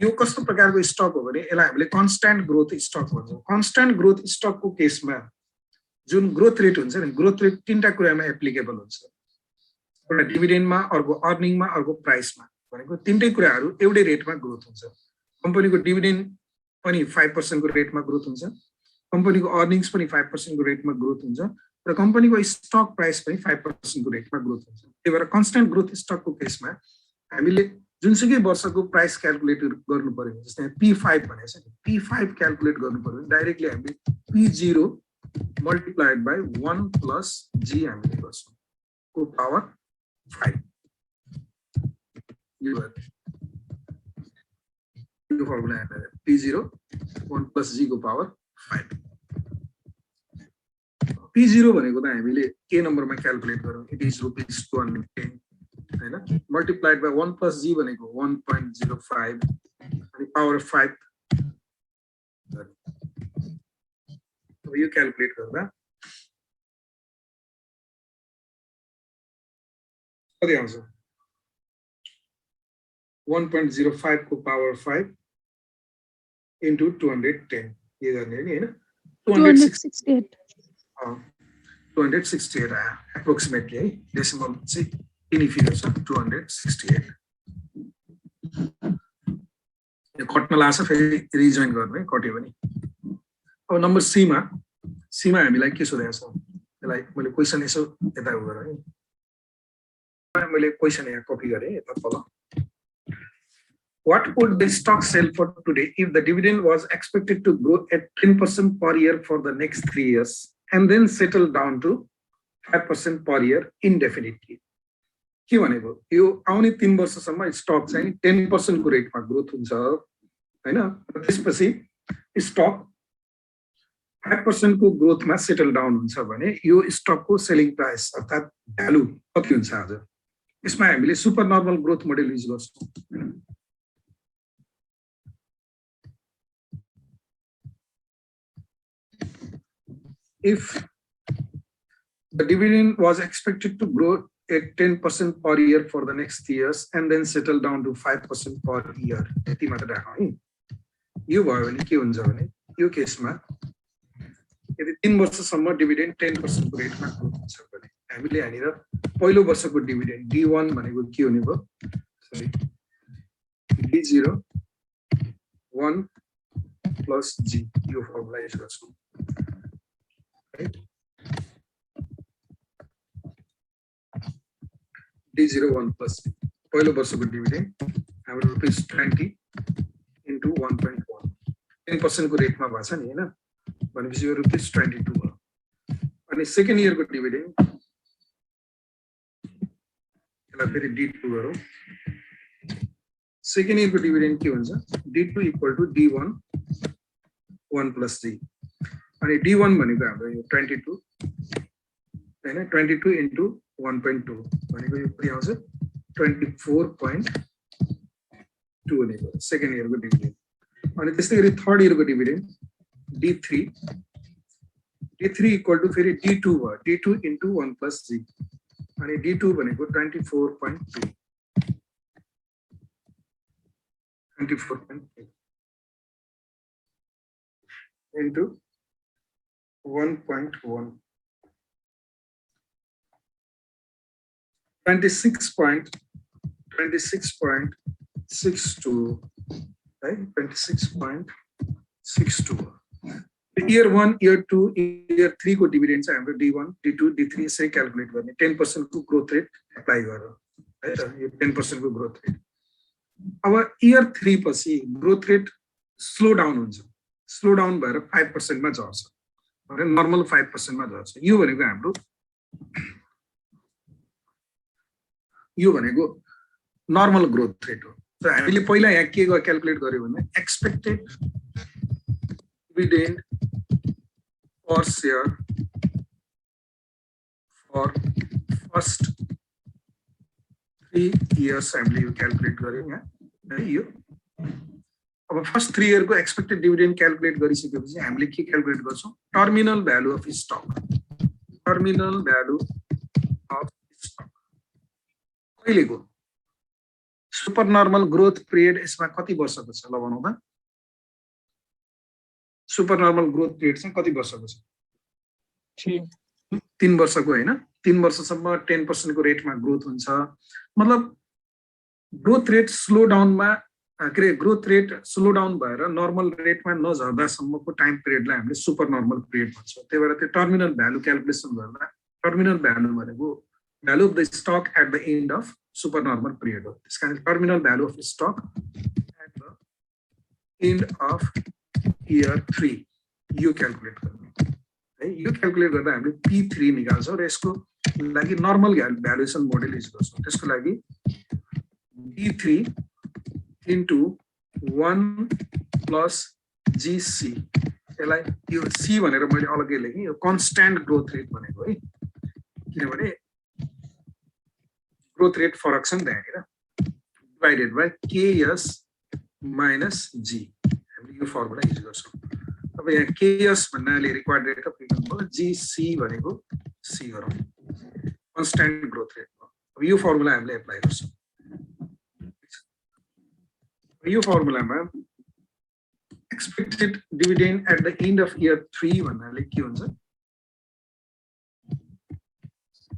यो कस्तो प्रकारको स्टक हो भने यसलाई हामीले कन्स्ट्यान्ट ग्रोथ स्टक भन्छौँ। कन्स्ट्यान्ट ग्रोथ स्टकको केसमा जुन ग्रोथ रेट हुन्छ नि, ग्रोथ रेट तीनटा कुरामा एप्लिकेबल हुन्छ, एउटा डिभिडेन्डमा, अर्को अर्निङमा, अर्को प्राइसमा, भनेको तीनटै कुराहरू एउटै रेटमा ग्रोथ हुन्छ। कम्पनीको डिभिडेन्ड पनि 5% को रेटमा ग्रोथ हुन्छ, कम्पनीको अर्निङ्स पनि 5% को रेटमा ग्रोथ हुन्छ, र कम्पनीको स्टक प्राइस पनि 5% को रेटमा ग्रोथ हुन्छ। त्यही भएर कन्स्ट्यान्ट ग्रोथ स्टकको केसमा हामीले जुनसुकै वर्षको प्राइस क्याल्कुलेट गर्नु पर्यो, जस्तै P5 भनेको छ नि, P5 क्याल्कुलेट गर्नु पर्यो भने डाइरेक्टली हामीले P0 multiplied by 1 plus G हामीले गर्छौँ को पावर 5। यो फर्मुला हेर्दा P0 1 प्लस G को पावर 5। P0 भनेको त हामीले के नम्बरमा क्याल्कुलेट गरौँ, इट इज ₹210 हैन, मल्टिप्लाइड बाइ 1 प्लस G भनेको 1.05 अनि पावर 5। अब यो क्याल्कुलेट गर्दा कति आउँछ, 1.05 को पावर 5 into 210, ये गर्ने नि हैन, 268 आयो एप्रोक्सिमेटली है, डेसिमल चाहिँ यिनी फिगर छ 268। यो कट्न लाग्छ, फेरि रिजोइन गर्नु है कट्यो भने। अब नम्बर सीमा हामीलाई के सोधेको छ, त्यसलाई मैले क्वेसन यसो यता गरेँ है, मैले क्वेसन यहाँ कपी गरेँ यता तल। What would the stock sell for today if the dividend was expected to grow at 10% per year for the next 3 years and then settle down to 5% per year indefinitely? के भनेको, यो आउने 3 वर्षसम्म stock चाहिँ 10% को रेटमा ग्रोथ हुन्छ हैन, त्यसपछि स्टक 5% को ग्रोथमा सेटल डाउन हुन्छ भने यो स्टकको सेलिङ प्राइस अर्थात् भ्यालु कति हुन्छ आज। यसमा हामीले super normal growth model use गर्छौँ। If the dividend was expected to grow at 10% per year for the next years and then settle down to 5% per year, यति मात्र राखौँ है। यो भयो भने के हुन्छ भने यो केसमा यदि 3 वर्षसम्म डिभिडेन्ड 10% को रेटमा ग्रोथ हुन्छ भने हामीले यहाँनिर पहिलो वर्षको डिभिडेन्ड D1 भनेको के हुने भयो sorry, D0 1 plus G यो फर्मुला युज गर्छौं, right? D0 1 plus G पहिलो वर्षको डिभिडेन्ड हाम्रो ₹20 into 1.1 10% को रेटमा भएको छ नि हैन, भनेपछि यो ₹22 भयो। अनि सेकेन्ड इयरको डिभिडेन्ड यसलाई फेरि D2 गरौँ। सेकेन्ड इयरको डिभिडेन्ड के हुन्छ, D2 equal to D1 1 plus G अनि D1 भनेको हाम्रो यो 22 हैन, 22 into 1.2 भनेको यो के आउँछ 24.2 भनेको सेकेन्ड इयरको डिभिडेन्ड। अनि त्यस्तै गरी थर्ड इयरको डिभिडेन्ड D3 equal to फेरि D2 भयो, D2 into 1 plus G अनि D2 भनेको 24.2 into 1.1 26.62 right, 26.62 year 1 year 2 year 3 को डिभिडेन्ड चाहिँ हाम्रो D1 D2 D3 यसरी क्याल्कुलेट गर्ने 10% को ग्रोथ रेट एप्लाई गरेर है त, यो 10% को ग्रोथ रेट। अब इयर 3 पछि ग्रोथ रेट स्लो डाउन हुन्छ, स्लो डाउन भएर 5% मा झर्छ, भने नर्मल 5% मा झर्छ। यो भनेको हाम्रो नर्मल ग्रोथ रेट हो। त हामीले पहिला यहाँ के क्याल्कुलेट गर्यो भने expected dividend per share for first 3 years हामीले यो क्याल्कुलेट गर्यौं यहाँ है। यो अब फर्स्ट 3 इयर को एक्सपेक्टेड डिभिडेन्ड क्याल्कुलेट गरिसकेपछि हामीले के क्याल्कुलेट गर्छौं, terminal value of stock. Terminal value of stock कहिलेको सुपर नर्मल ग्रोथ पिरियड यसमा कति वर्षको छ ल भनौँ त, सुपर नर्मल ग्रोथ पिरियड चाहिँ कति वर्षको छ, 3 वर्षको हैन। 3 वर्षसम्म 10% को रेटमा ग्रोथ हुन्छ, मतलब ग्रोथ रेट स्लो डाउनमा ग्रोथ रेट स्लो डाउन भएर नर्मल रेटमा नझर्दासम्मको टाइम पिरियडलाई हामीले सुपर नर्मल पिरियड भन्छौँ। त्यही भएर त्यो टर्मिनल भ्यालु क्याल्कुलेसन गर्दा टर्मिनल भ्यालु भनेको value of the stock at the end of super normal period हो। त्यसकारण terminal value of stock at the end of year 3 यो क्याल्कुलेट गर्ने है। यो क्याल्कुलेट गर्दा हामीले P3 निकाल्छौँ र यसको लागि नर्मल भ्यालुएसन मोडेल युज गर्छौँ। त्यसको लागि D3 into 1 plus GC, यसलाई यो C भनेर मैले अलग्गै लेखेँ, यो कन्स्ट्यान्ट ग्रोथ रेट भनेको है, किनभने ग्रोथ रेट फरक छ नि त्यहाँनिर, divided by KS minus G हामीले यो फर्मुला युज गर्छौँ। अब यहाँ KS भन्नाले रिक्वायर्ड रेट अफ रिटर्न भयो, GC भनेको C गरौँ, कन्स्ट्यान्ट ग्रोथ रेट हो। अब यो फर्मुला हामीले एप्लाई गर्छौँ। यो फर्मुलामा expected dividend at the end of year 3 भन्नाले के हुन्छ,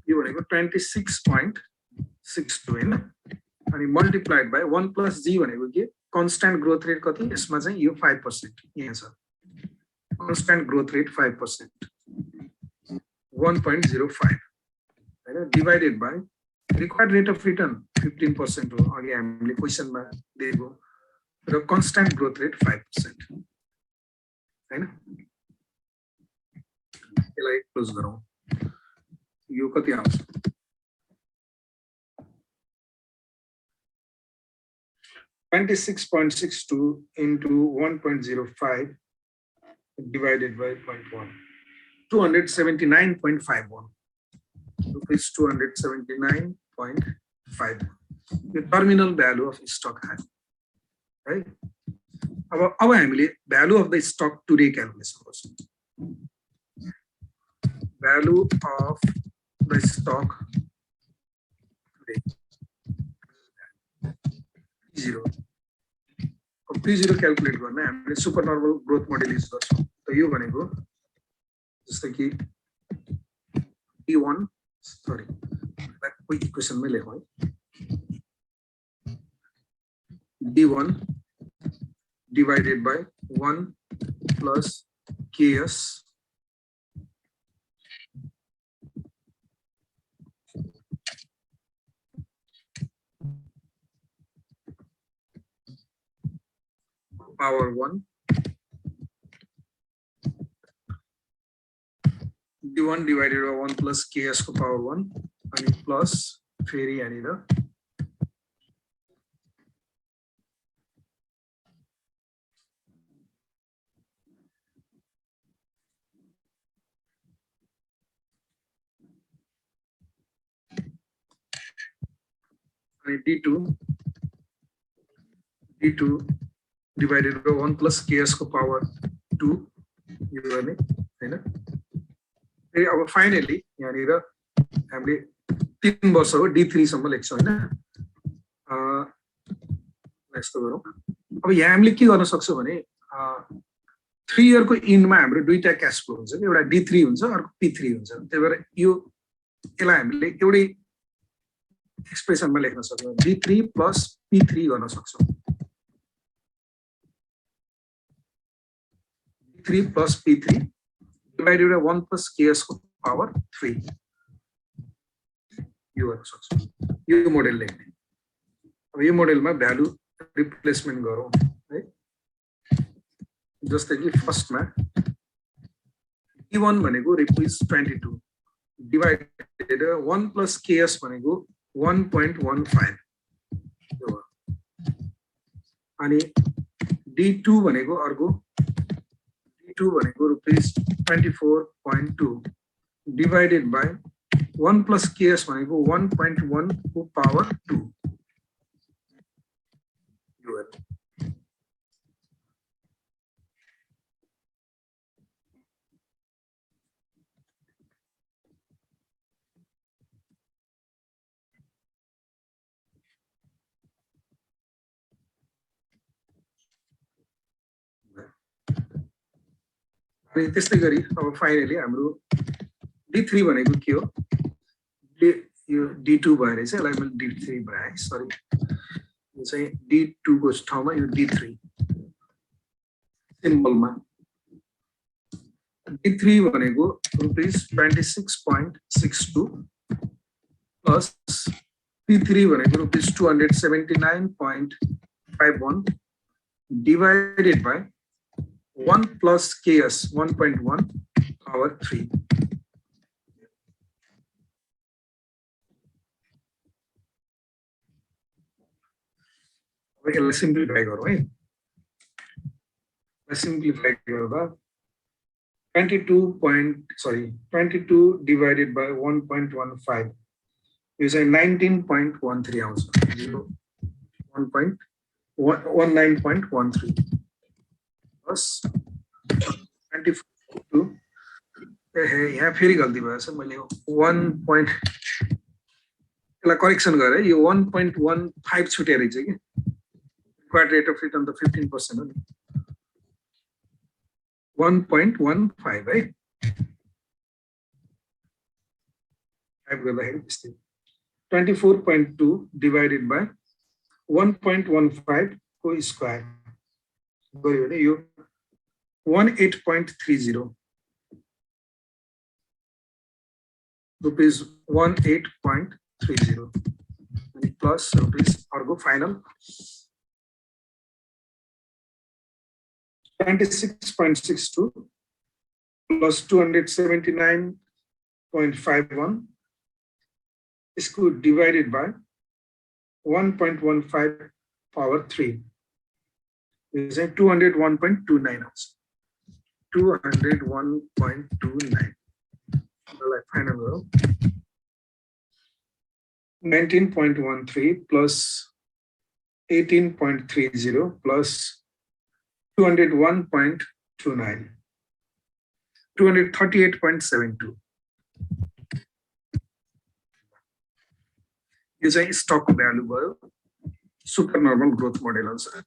यो भनेको 26.62 हैन, अनि मल्टिप्लाइड बाइ 1 प्लस G भनेको के कन्स्ट्यान्ट ग्रोथ रेट कति, यसमा चाहिँ यो 5% यहाँ छ, कन्स्ट्यान्ट ग्रोथ रेट 5% 1.05 हैन, divided by required rate of return 15% हो, अघि हामीले क्वेसनमा दिएको, र कन्स्ट्यान्ट ग्रोथ रेट 5% हैन। यसलाई क्लोज गरौँ, यो कति आउँछ 26.62 into 1.05 divided by 0.1 279.51 rupees 279.5 यो टर्मिनल भ्यालु अफ स्टक है। अब हामीले value of the stock today calculation गर्छौँ। Value of the stock today P0 calculate गर्न हामीले super normal growth model use गर्छौँ। त यो भनेको जस्तै कि D1 सरी कोही इक्वेसनमै लेखौँ है, D1 divided by 1 plus Ks power 1, D1 divided by 1 plus Ks को power 1 अनि plus फेरि यहाँनिर अनि D2 divided by 1 plus Ks को power 2 यो गर्ने हैन फेरि अब फाइनली यहाँनिर हामीले 3 वर्ष हो D3 सम्म लेख्छौं हैन यस्तो गरौँ अब यहाँ हामीले के गर्न सक्छौं भने 3 इयर को इन्डमा हाम्रो दुईटा क्याश फ्लो हुन्छ एउटा D3 हुन्छ अर्को P3 हुन्छ त्यही भएर यो यसलाई हामीले एउटै एक्सप्रेसनमा लेख्न सक्छौं D3 plus P3 गर्न सक्छौं D3 plus P3 divided by 1 plus Ks को power 3 यो गर्न सक्छौं यो मोडेल लेख्ने अब यो मोडेलमा भ्यालु रिप्लेसमेन्ट गरौँ है जस्तै कि फर्स्टमा D1 भनेको रुपीस 22 डिवाइडेड 1 plus Ks भनेको 1.15 यो हो अनि D2 भनेको अर्को D2 भनेको rupees 24.2 divided by 1 plus Ks भनेको 1.1 को पावर 2 यो हो अनि त्यस्तै गरी अब फाइनली हाम्रो D3 भनेको के हो यो D2 भएर चाहिँ यसलाई मैले D3 बनाए सरी यो चाहिँ D2 को ठाउँमा यो D3 सिम्बलमा D3 भनेको रुपीस 26.62 प्लस P3 भनेको rupees 279.51 divided by 1 plus Ks 1.1 power 3 अब यसलाई सिम्प्लिफाई गरौँ है सिम्प्लिफाई गर्दा 22 divided by 1.15 यो चाहिँ 19.13 आउँछ 19.13 plus 24 यहाँ फेरि गल्ती भएछ मैले 1 point यसलाई करेक्सन गरेँ यो 1.15 छुटेर रहेछ कि required rate of return त 15% हो नि 1.15 है टाइप गर्दाखेरि त्यस्तै 24.2 divided by 1.15 को स्क्वायर गयो भने यो 18.30 रुपीस 18.30 अनि प्लस रुपीस अर्को फाइनल 26.62 plus 279.51 इसको divided by 1.15 power 3 is 201.29 also 201.29 like final row 19.13 plus 18.30 plus 201.29 238.72 यो चाहिँ स्टक भ्यालु भयो सुपर नर्मल ग्रोथ मोडेल अनुसार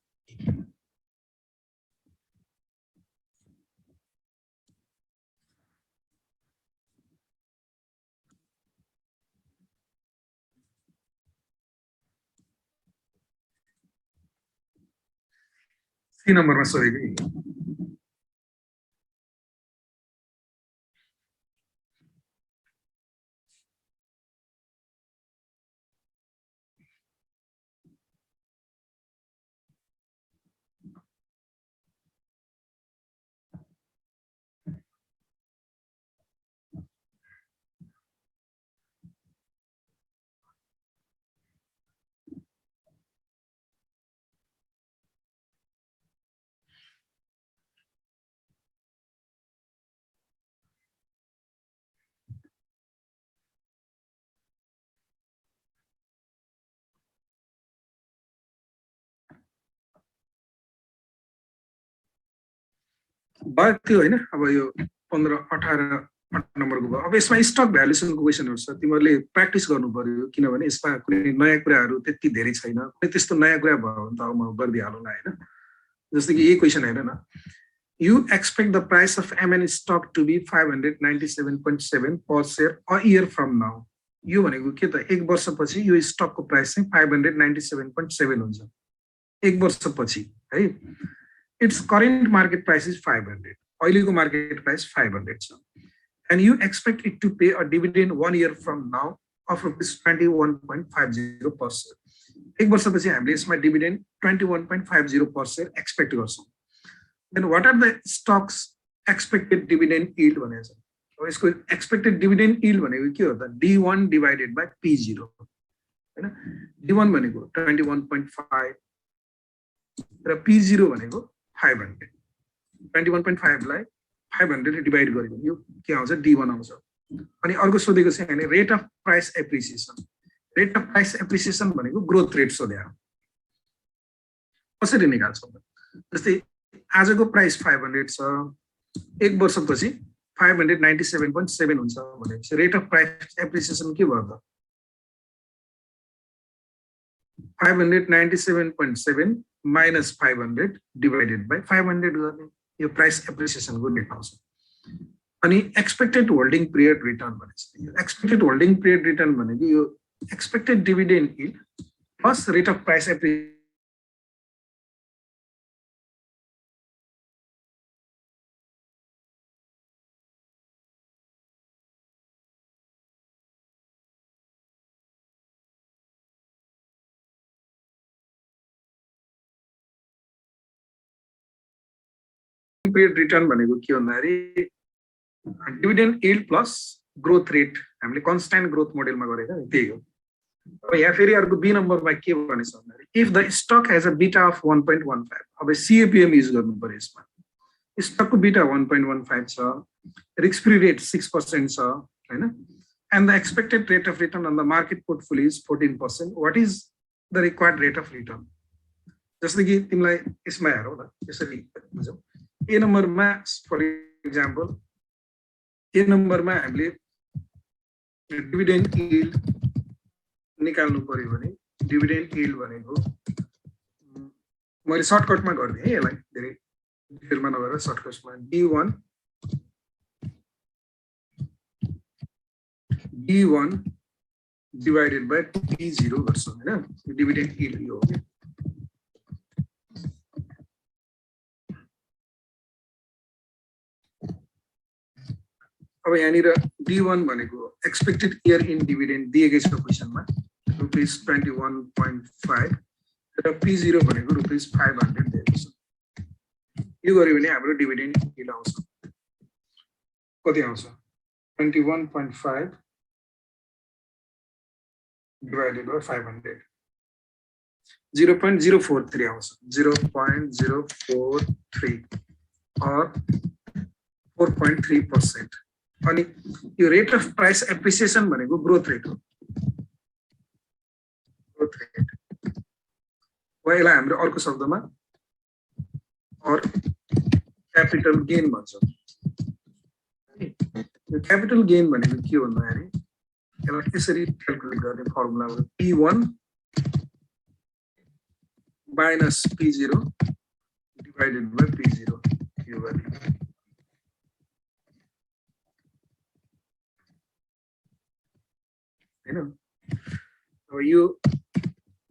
3 नम्बरमा सोधेको नि भयो त्यो हैन अब यो 15 18 नम्बरको भयो अब यसमा स्टक भ्यालुएसनको क्वेशनहरु छ तिमीहरुले प्र्याक्टिस गर्नु पर्यो किनभने यसमा कुनै नयाँ कुराहरु त्यति धेरै छैन कुनै त्यस्तो नयाँ कुरा भयो भने त अब म गर्दै हालौँला हैन जस्तै कि यही क्वेशन हेर न you expect the price of MN stock to be 597.7 per share a year from now यो भनेको के त एक वर्षपछि यो स्टकको प्राइस चाहिँ 597.7 हुन्छ एक वर्षपछि है its current market price is 500 अहिलेको मार्केट प्राइस 500 छ and you expect it to pay a dividend 1 year from now of rupees 21.50 per share एक वर्षपछि हामीले यसमा डिभिडेन्ड 21.50 per share एक्सपेक्ट गर्छौं then what are the stocks expected dividend yield भनेको छ अब यसको एक्सपेक्टेड डिभिडेन्ड yield भनेको के हो त D1 divided by P0 हैन D1 भनेको 21.5 र P0 भनेको 500 21.5 लाई 500 डिवाइड गर्यो भने यो के आउँछ D1 आउँछ अनि अर्को सोधेको छ हैन रेट अफ प्राइस एप्रिसिएसन भनेको ग्रोथ रेट सोध्या कसरी निकाल्छौ जस्तै आजको प्राइस 500 छ एक वर्षपछि 597.7 हुन्छ भनेपछि रेट अफ प्राइस एप्रिसिएसन के भयो त 597.7 minus 500 divided by 500 गर्ने यो प्राइस एप्रिसिएसनको रेट आउँछ अनि एक्सपेक्टेड होल्डिङ पिरियड रिटर्न भनेको एक्सपेक्टेड होल्डिङ पिरियड रिटर्न भनेको यो expected dividend yield plus rate of price appreciation period return भनेको के भन्दाखेरि dividend yield plus growth rate हामीले कन्स्ट्यान्ट ग्रोथ मोडेलमा गरेका नि त्यही हो अब यहाँ फेरि अर्को बी नम्बरमा के भनेछ भन्दाखेरि if the stock has a beta of 1.15 अब सीएपीएम युज गर्नु पर्यो यसमा स्टकको बीटा 1.15 छ रिस्क फ्री रेट 6% छ हैन and the expected rate of return on the market portfolio is 14%. What is the required rate of return? जस्तै कि तिमीलाई यसमा हेरौ न यसरी बुझौ ए नम्बरमा फर एक्जाम्पल ए नम्बरमा हामीले डिभिडेन्ड यील्ड निकाल्नु पर्यो भने डिभिडेन्ड यील्ड भनेको मैले सर्टकटमा गर्दिए है यसलाई धेरै डिटेलमा नगरेर सर्टकटमा D1 divided by P0 गर्छौं हैन डिभिडेन्ड यील्ड यो हो अब यहाँनिर D1 भनेको एक्सपेक्टेड इयर इन डिभिडेन्ड दिएकै छ क्वेशनमा ₹21.5 र P0 भनेको ₹500 दिएको छ यो गर्यो भने हाम्रो डिभिडेन्ड यील्ड आउँछ कति आउँछ 21.5 divided by 500 0.043 आउँछ 0.043 or 4.3% अनि यो रेट अफ प्राइस एप्रिसिएसन भनेको ग्रोथ रेट हो ग्रोथ रेट यसलाई हाम्रो अर्को शब्दमा और क्यापिटल गेन भन्छौं यो क्यापिटल गेन भनेको के भन्दाखेरि यसलाई यसरी क्याल्कुलेट गर्ने फर्मुला हो P1 minus P0 divided by P0 यो गर्ने हैन अब यो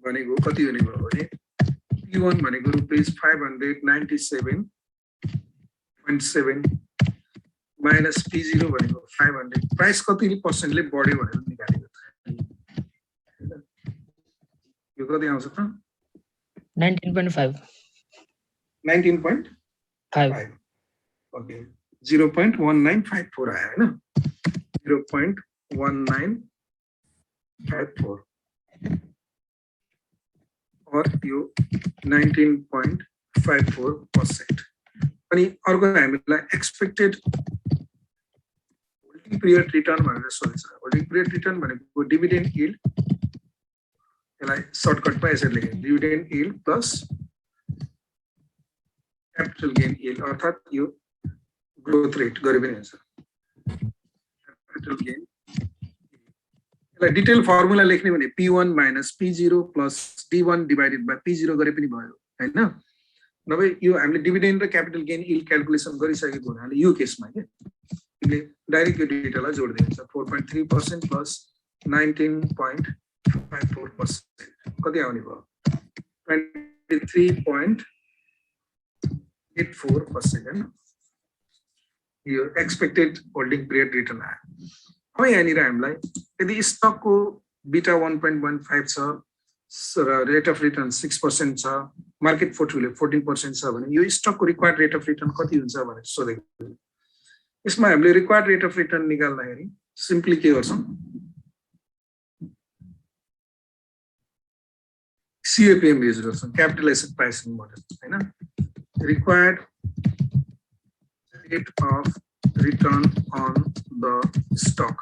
भनेको कति हुने भयो भने P1 भनेको रुपीस 597.7 माइनस P0 भनेको 500 प्राइस कति पर्सेन्टले बढ्यो भनेर निकालेको यो कति आउँछ त 19.5 19.5 ओके 0.1954 आयो हैन 0.1954 और यो 19.54%. अनि अर्को हामीलाई एक्सपेक्टेड होल्डिङ पिरियड रिटर्न भनेर सोधेछ होल्डिङ पिरियड रिटर्न भनेको डिभिडेन्ड यील्ड यसलाई सर्टकटमा यसरी लेख्यो dividend yield plus capital gain yield अर्थात यो ग्रोथ रेट गरे पनि हुन्छ क्यापिटल गेन यसलाई डिटेल फर्मुला लेख्ने भने P1 minus P0 plus D1 divided by P0 गरे पनि भयो हैन नभए यो हामीले डिभिडेन्ड र क्यापिटल गेन यील्ड क्याल्कुलेसन गरिसकेको हुनाले यो केसमा के तिमीले डाइरेक्ट यो डेटालाई जोड्दै हुन्छ 4.3% प्लस 19.54% कति आउने भयो 23.84% हैन यो एक्सपेक्टेड होल्डिङ पिरियड रिटर्न आयो अब यहाँनिर हामीलाई यदि स्टकको बीटा 1.15 छ र रेट अफ रिटर्न 6% छ मार्केट पोर्टफोलियो 14% छ भने यो स्टकको रिक्वायर्ड रेट अफ रिटर्न कति हुन्छ भनेर सोधेको यसमा हामीले रिक्वायर्ड रेट अफ रिटर्न निकाल्दाखेरि सिम्पली के गर्छौं CAPM युज गर्छौं क्यापिटल एसेट प्राइसिङ मोडल हैन required rate of return on the stock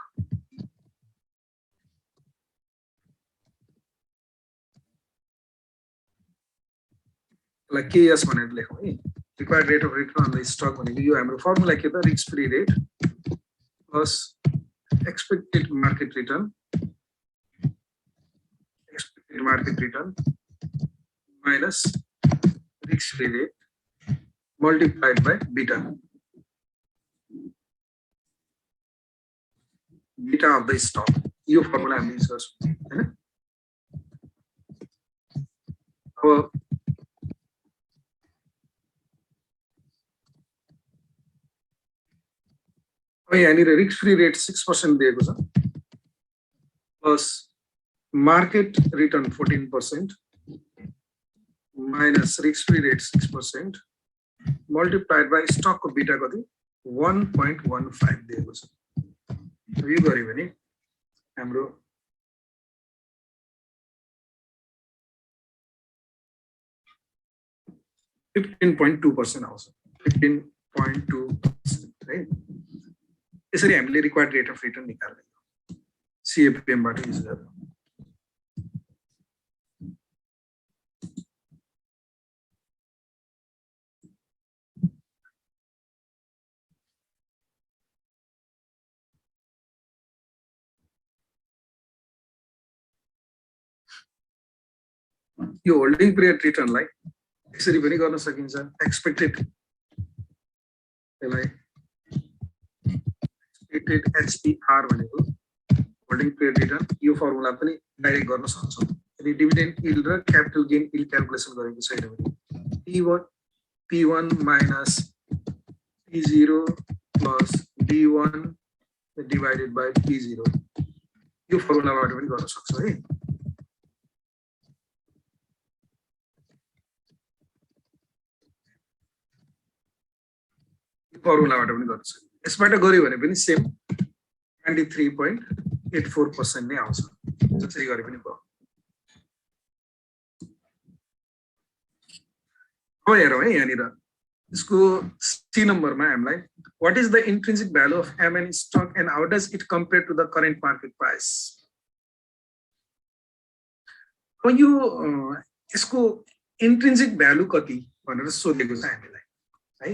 like KS भनेर लेखौं है required rate of return on the stock भनेको यो हाम्रो फर्मुला के त risk free rate plus expected market return minus risk free rate multiplied by beta of the stock यो formula हामी युज गर्छौं हैन अब यहाँनिर रिस्क फ्री रेट 6% दिएको छ plus market return 14% minus risk free rate 6% multiplied by stock को beta कति 1.15 दिएको छ यो गर्यो भने हाम्रो $15.2 आउँछ 15.2% है यसरी हामीले रिक्वायर्ड रेट अफ रिटर्न निकाल्ने CAPM बाट युज गरेर यो होल्डिङ पिरियड रिटर्नलाई यसरी पनि गर्न सकिन्छ एक्सपेक्टेड यसलाई एक्सपेक्टेड HPR भनेको होल्डिङ पिरियड रिटर्न यो फर्मुला पनि डाइरेक्ट गर्न सक्छौं यदि डिभिडेन्ड यील्ड र क्यापिटल गेन यील्ड क्याल्कुलेसन गरेको छैन भने P1 minus P0 plus D1 divided by P0 यो फर्मुलाबाट पनि गर्न सक्छौं है फर्मुलाबाट पनि गर्न सकिन्छ यसबाट गर्यो भने पनि सेम 23.84% नै आउँछ जसरी गरे पनि भयो अब हेरौँ है यहाँनिर यसको C नम्बरमा हामीलाई what is the intrinsic value of MN stock and how does it compare to the current market price अब यो यसको इन्ट्रिन्सिक भ्यालु कति भनेर सोधेको छ हामीलाई है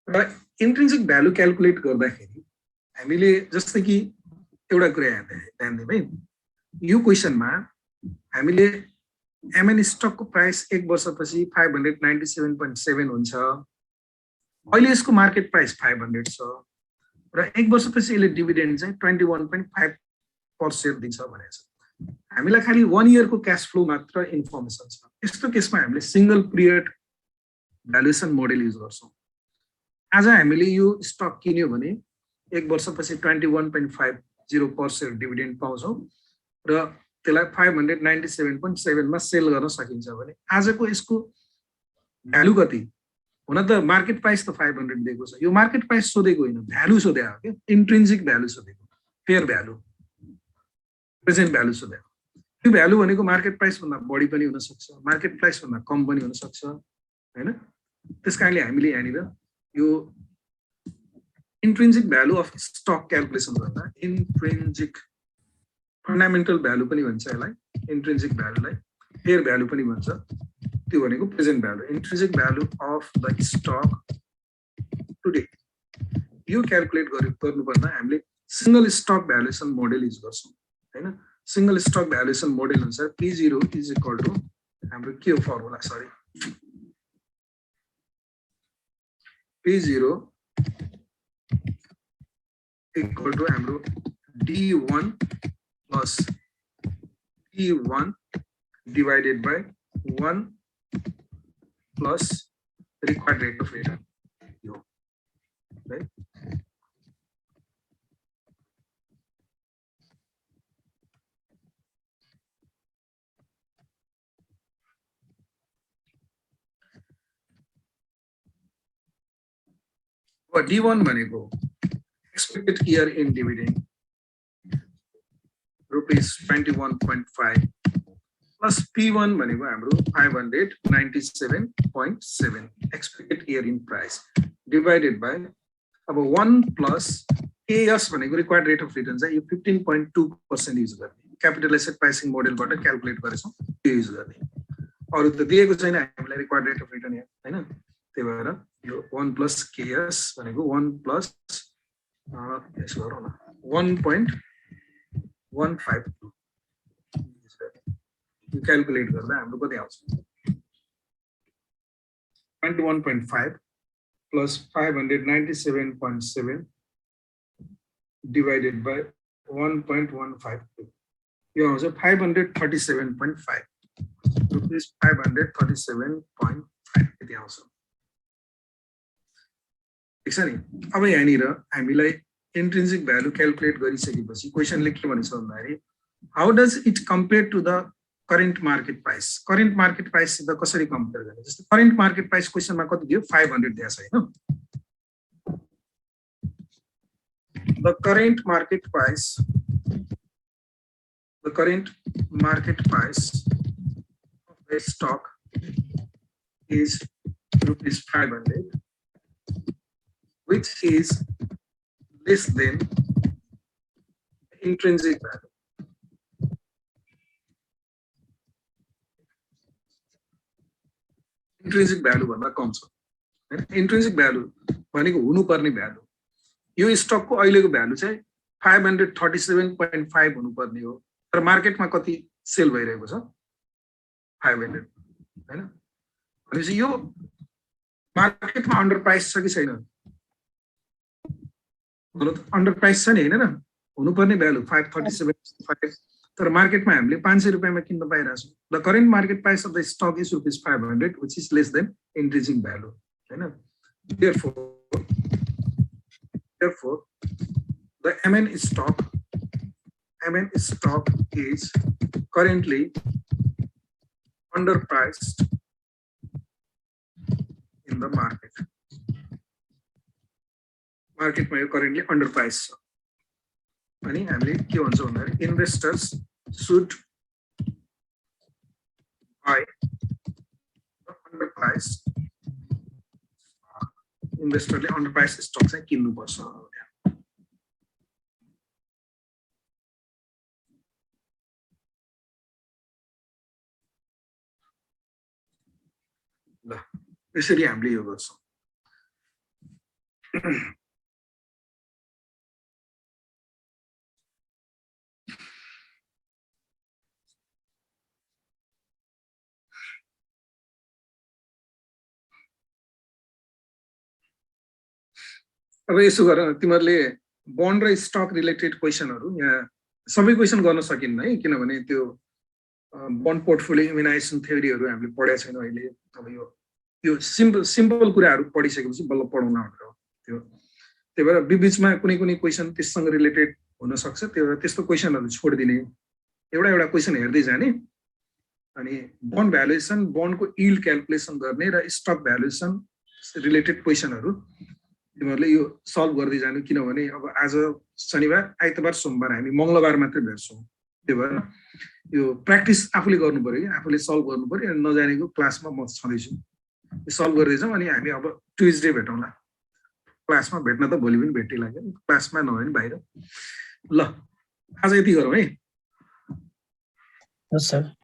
र इन्ट्रिन्सिक भ्यालु क्याल्कुलेट गर्दाखेरि हामीले जस्तै कि एउटा कुरा ध्यान दिउँ है यो क्वेशनमा हामीले MN स्टकको प्राइस 1 वर्षपछि 597.7 हुन्छ अहिले यसको मार्केट प्राइस 500 छ र 1 वर्षपछि यसले डिभिडेन्ड चाहिँ 21.5 पर शेयर दिन्छ भनेको छ हामीलाई खाली 1 year को क्याश फ्लो मात्र इन्फर्मेसन छ। यस्तो केसमा हामीले single period valuation model use गर्छौं। आज हामीले यो स्टक किन्यो भने 1 वर्षपछि 21.50 पर शेयर डिभिडेन्ड पाउँछौं र त्यसलाई 597.7 मा सेल गर्न सकिन्छ भने आजको यसको भ्यालु कति हुन त मार्केट प्राइस त 500 दिएको छ। यो मार्केट प्राइस सोधेको होइन, भ्यालु सोधेको हो के, इन्ट्रिन्सिक भ्यालु सोधेको, फेयर भ्यालु, प्रेजेन्ट भ्यालु सोधेको। यो भ्यालु भनेको मार्केट प्राइस भन्दा बढी पनि हुन सक्छ, मार्केट प्राइस भन्दा कम पनि हुन सक्छ हैन। त्यसकारणले हामीले यहाँनिर यो intrinsic value of stock calculation गर्दा इन्ट्रिन्सिक फन्डामेन्टल भ्यालु पनि भन्छ यसलाई, इन्ट्रिन्सिक भ्यालुलाई फेयर भ्यालु पनि भन्छ, त्यो भनेको present value, intrinsic value of the stock today. यो क्याल्कुलेट गर्नुपर्दा हामीले single stock valuation model use गर्छौं हैन। सिंगल स्टक भ्यालुएसन मोडेल अनुसार P0 इज इक्वल टु हाम्रो के हो formula, sorry, P0 equal to हाम्रो D1 plus P1 divided by 1 plus required rate of return, यो राइट। D1 भनेको expected year in dividend rupees 21.5 plus P1 भनेको हाम्रो 597.7 expected year in price divided by अब 1 plus KS भनेको required rate of return चाहिँ यो 15.2% use गर्ने, capital asset pricing मोडेलबाट calculate गरेछौं, त्यो युज गर्ने। अरु त दिएको छैन हामीलाई रिक्वायर्ड रेट अफ रिटर्न यहाँ हैन। त्यही भएर यो 1 plus KS भनेको 1 plus यसो गरौँ न 1.152 यो क्याल्कुलेट गर्दा हाम्रो कति आउँछ 21.5 plus 597.7 divided by 1.152 यो आउँछ 537.5 रुपीस 537.5 यति आउँछ। ठीक छ नि। अब यहाँनिर हामीलाई इन्ट्रिन्सिक भ्यालु क्याल्कुलेट गरिसकेपछि क्वेशनले के भन्छ भन्दाखेरि how does it compare to the current market price. Current market price सित कसरी कम्पेयर गर्ने, जस्तो करेन्ट मार्केट प्राइस क्वेशनमा कति दियो 500 दिएको छ हैन। The current market price of a stock is rupees 500 which is less than intrinsic value. Intrinsic value भन्दा कम छ हैन। इन्ट्रिन्सिक भ्यालु भनेको हुनुपर्ने भ्यालु, यो स्टकको अहिलेको भ्यालु चाहिँ 537.5 हुनुपर्ने हो, तर मार्केटमा कति सेल भइरहेको छ 500 हैन। भनेपछि यो मार्केटमा अन्डर प्राइस छ कि छैन, अन्डर प्राइस छ नि हैन र, हुनुपर्ने भ्यालु 537.5 तर मार्केटमा हामीले 500 रुपैयाँमा किन्न पाइरहेको छौं। The current market price of the stock is rupees 500 which is less than intrinsic value हैन। therefore the MN stock is currently underpriced in the market. मार्केटमा यो करेन्टली अन्डरप्राइस छ। अनि हामीले के भन्छौँ भन्दाखेरि इन्भेस्टर्स शुड बाइ अन्डरप्राइस, इन्भेस्टरले अन्डरप्राइस स्टक चाहिँ किन्नुपर्छ। ल यसरी हामीले यो गर्छौं। अब यसो गर, तिमीहरूले बन्ड र स्टक रिलेटेड क्वेशनहरु यहाँ सबै क्वेसन गर्न सकिन्न है, किनभने त्यो बन्ड पोर्टफोलियो इम्युनाइजेसन थ्योरीहरू हामीले पढेका छैनौँ अहिले। अब यो सिम्पल कुराहरू पढिसकेपछि बल्ल पढाउन भनेर हो त्यो। त्यही भएर बिचमा कुनै क्वेसन त्यससँग रिलेटेड हुनसक्छ, त्यही भएर त्यस्तो क्वेसनहरू छोडिदिने, एउटा क्वेसन हेर्दै जाने, अनि बन्ड भ्यालुएसन, बन्डको यिल्ड क्यालकुलेसन गर्ने र स्टक भ्यालुएसन रिलेटेड क्वेसनहरू तिमीहरूले यो सल्भ गर्दै जानु। किनभने अब आज शनिबार, आइतबार, सोमबार हामी मङ्गलबार मात्रै भेट्छौँ। त्यही भएर यो प्र्याक्टिस आफूले गर्नु पऱ्यो कि आफूले सल्भ गर्नु पऱ्यो। अनि नजानेको क्लासमा म छँदैछु, सल्भ गर्दै जाउँ। अनि हामी अब ट्युजडे भेटौँला क्लासमा। भेट्न त भोलि पनि भेटिला क्या, क्लासमा नभए पनि बाहिर। ल आज यति गरौँ है। हस् सर।